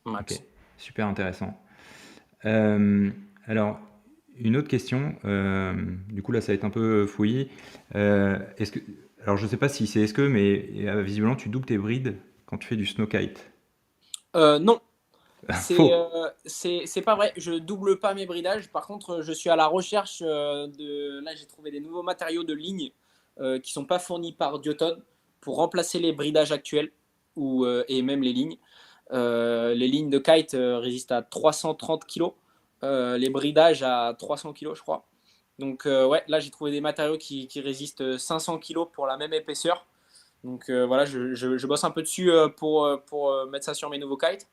S1: Ok.
S2: max.
S1: Super intéressant. Euh, alors, une autre question, du coup là ça va être un peu fouillis. Est-ce que, alors je sais pas si c'est est-ce que, mais visiblement tu doubles tes brides quand tu fais du snow kite.
S2: Non,
S1: Faux.
S2: c'est pas vrai. Je double pas mes bridages. Par contre, je suis à la recherche de. Là, j'ai trouvé des nouveaux matériaux de ligne qui sont pas fournis par Duotone pour remplacer les bridages actuels et même les lignes. Les lignes de kite résistent à 330 kg. Les bridages à 300 kg, je crois. Donc, ouais, là, j'ai trouvé des matériaux qui résistent 500 kg pour la même épaisseur. Donc, voilà, je bosse un peu dessus pour mettre ça sur mes nouveaux kites.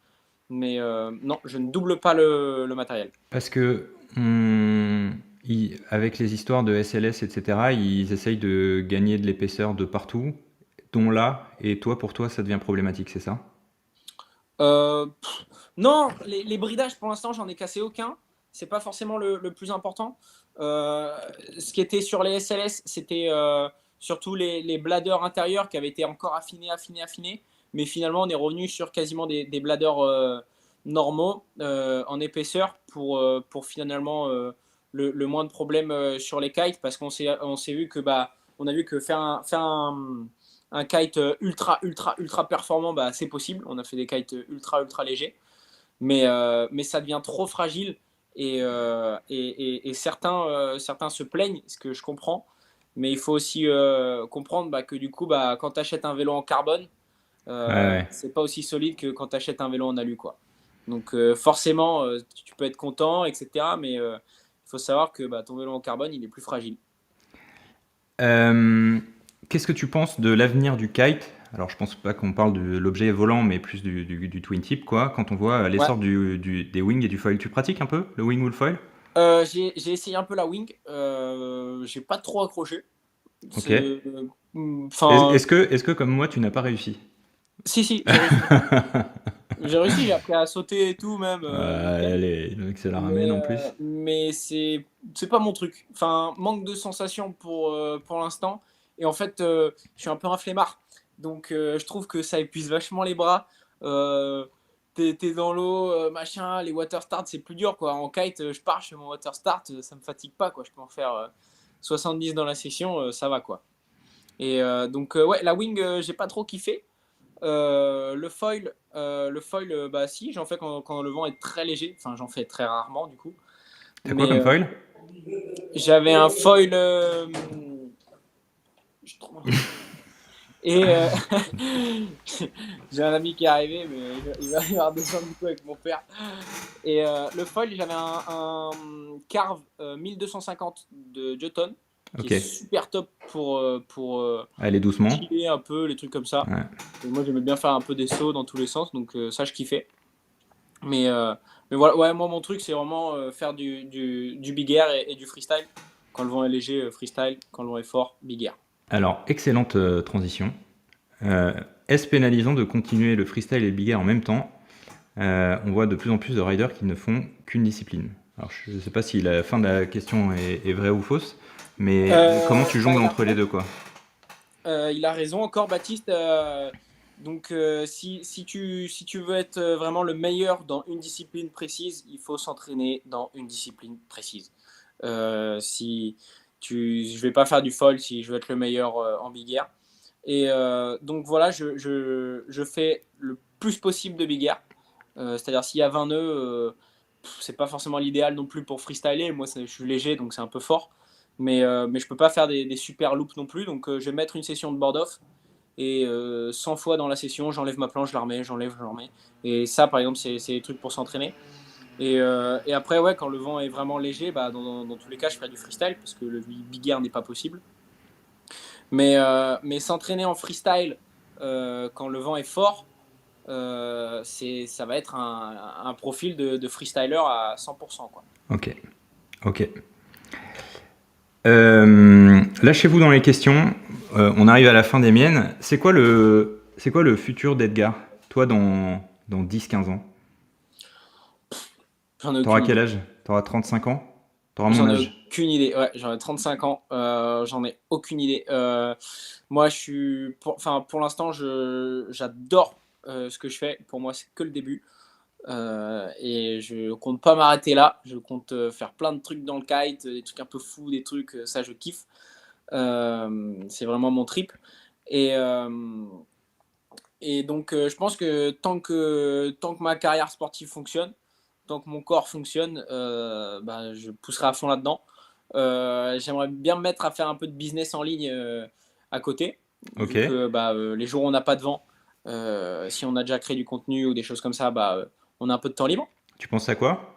S2: Mais non, je ne double pas le matériel.
S1: Parce que avec les histoires de SLS, etc., ils essayent de gagner de l'épaisseur de partout. dons-là et toi, pour toi, ça devient problématique, c'est ça?
S2: Non, les bridages pour l'instant, j'en ai cassé aucun. C'est pas forcément le plus important. Euh, Ce qui était sur les SLS, c'était surtout les bladders intérieurs qui avaient été encore affinés. Mais finalement, on est revenu sur quasiment des bladders normaux en épaisseur pour finalement le moins de problèmes sur les kites parce qu'on s'est vu que on a vu que faire un kite ultra performant, c'est possible. On a fait des kites ultra légers, mais ça devient trop fragile et certains se plaignent, ce que je comprends. Mais il faut aussi comprendre que du coup, quand tu achètes un vélo en carbone,
S1: Ouais, ouais.
S2: c'est pas aussi solide que quand tu achètes un vélo en alu, quoi. Donc forcément, tu peux être content, etc. Mais il faut savoir que ton vélo en carbone, il est plus fragile.
S1: Euh, Qu'est-ce que tu penses de l'avenir du kite? Alors, je pense pas qu'on parle de l'objet volant, mais plus du twin tip, quoi. Quand on voit
S2: Ouais.
S1: l'essor des wings et du foil, tu pratiques un peu le wing ou le foil?
S2: J'ai essayé un peu la wing. J'ai pas trop accroché.
S1: Ok.
S2: Enfin,
S1: Est-ce que, comme moi, tu n'as pas réussi?
S2: si, j'ai réussi. J'ai réussi, j'ai appris à sauter et tout, même nickel.
S1: Allez, donc ça la ramène
S2: Mais,
S1: en plus.
S2: mais c'est pas mon truc. Enfin, manque de sensations pour l'instant. Et en fait, je suis un peu un flemmard. Donc, je trouve que ça épuise vachement les bras. Euh, t'es dans l'eau, machin, les water start, c'est plus dur, quoi. En kite, je pars, je fais mon water start, ça me fatigue pas, quoi. Je peux en faire 70 dans la session, ça va, quoi. Et donc, ouais, la wing, j'ai pas trop kiffé. Le foil, si, j'en fais quand le vent est très léger. Enfin, j'en fais très rarement, du coup.
S1: T'as quoi
S2: Mais
S1: comme foil?
S2: j'avais un foil. Je suis trop mal. Et j'ai un ami qui est arrivé, mais il va avoir besoin du coup avec mon père. Et le foil, j'avais un Carve 1250 de Jotun, qui est
S1: Ok.
S2: super top pour
S1: Allez, doucement.
S2: chiller un peu, les trucs comme ça.
S1: Ouais.
S2: Et moi, j'aimais bien faire un peu des sauts dans tous les sens, donc ça, je kiffais. Mais, euh, mais voilà, ouais, moi, mon truc, c'est vraiment faire du big air et du freestyle. Quand le vent est léger, freestyle. Quand le vent est fort, big air.
S1: Alors, excellente transition. Euh, Est-ce pénalisant de continuer le freestyle et le big air en même temps? On voit de plus en plus de riders qui ne font qu'une discipline. Alors, je ne sais pas si la fin de la question est vraie ou fausse, mais comment tu jongles
S2: Il a
S1: entre les
S2: raison.
S1: deux, quoi?
S2: Il a raison encore, Baptiste. Donc, si tu veux être vraiment le meilleur dans une discipline précise, il faut s'entraîner dans une discipline précise. Je vais pas faire du foil si je veux être le meilleur en big air. Et donc voilà, je fais le plus possible de big air. C'est-à-dire s'il y a 20 nœuds, c'est pas forcément l'idéal non plus pour freestyler. Moi, je suis léger, donc c'est un peu fort. Mais je peux pas faire des super loops non plus. Donc je vais mettre une session de board off. Et 100 fois dans la session, j'enlève ma planche, je la remets, j'enlève, je la remets. Et ça, par exemple, c'est des trucs pour s'entraîner. Et après, ouais, quand le vent est vraiment léger, dans tous les cas, je ferai du freestyle parce que le big air n'est pas possible. Mais s'entraîner en freestyle quand le vent est fort, ça va être un profil de freestyler à 100%, quoi.
S1: Ok, ok. Lâchez-vous dans les questions. On arrive à la fin des miennes. C'est quoi le futur d'Edgar? Toi, dans 10-15 ans?
S2: J'en ai
S1: T'auras
S2: aucune
S1: quel
S2: idée.
S1: âge? T'auras 35 ans? T'auras mon
S2: J'en ai
S1: âge.
S2: aucune idée. Ouais, j'en ai 35 ans. J'en ai aucune idée. Moi, pour l'instant, j'adore ce que je fais. Pour moi, c'est que le début. Et je compte pas m'arrêter là. Je compte faire plein de trucs dans le kite, des trucs un peu fous, des trucs, ça, je kiffe. C'est vraiment mon trip. Et, euh, et donc, je pense que tant que ma carrière sportive fonctionne, tant que mon corps fonctionne, je pousserai à fond là-dedans. J'aimerais bien me mettre à faire un peu de business en ligne à côté,
S1: Ok.
S2: vu que les jours où on n'a pas de vent, si on a déjà créé du contenu ou des choses comme ça, on a un peu de temps libre.
S1: Tu penses à quoi?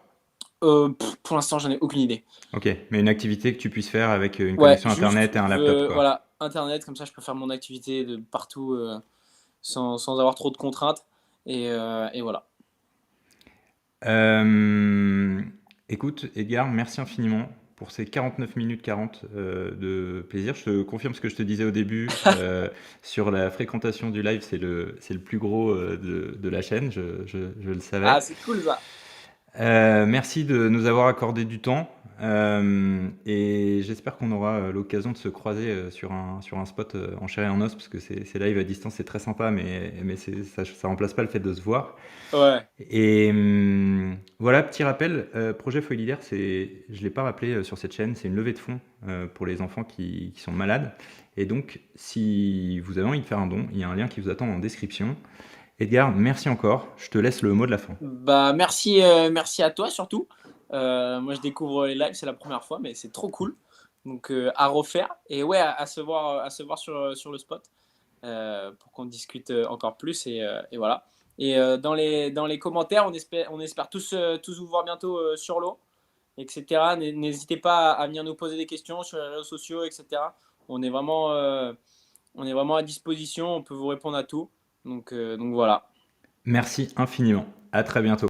S2: Pour l'instant, j'en ai aucune idée.
S1: Ok, mais une activité que tu puisses faire avec une
S2: Ouais,
S1: connexion
S2: juste,
S1: internet et un laptop, quoi.
S2: voilà, Internet, comme ça, je peux faire mon activité de partout sans avoir trop de contraintes. Et voilà.
S1: Euh, Écoute, Edgar, merci infiniment pour ces 49 minutes 40 de plaisir. Je te confirme ce que je te disais au début sur la fréquentation du live, c'est le plus gros de la chaîne, je le savais.
S2: Ah, c'est cool ça.
S1: Merci de nous avoir accordé du temps et j'espère qu'on aura l'occasion de se croiser sur un spot en chair et en os parce que ces lives à distance c'est très sympa mais ça remplace pas le fait de se voir.
S2: Ouais.
S1: Et voilà, petit rappel, Projet Folie Leader, je l'ai pas rappelé sur cette chaîne, c'est une levée de fonds pour les enfants qui sont malades. Et donc, si vous avez envie de faire un don, il y a un lien qui vous attend en description. Edgar, merci encore. Je te laisse le mot de la fin.
S2: Bah, merci à toi surtout. Moi, je découvre les lives, c'est la première fois, mais c'est trop cool. Donc, à refaire. Et ouais, à se voir sur le spot pour qu'on discute encore plus. Et voilà. Et dans les commentaires, on espère tous vous voir bientôt sur l'eau, etc. N'hésitez pas à venir nous poser des questions sur les réseaux sociaux, etc. On est vraiment, euh, on est vraiment à disposition. On peut vous répondre à tout. Donc voilà.
S1: Merci infiniment. À très bientôt.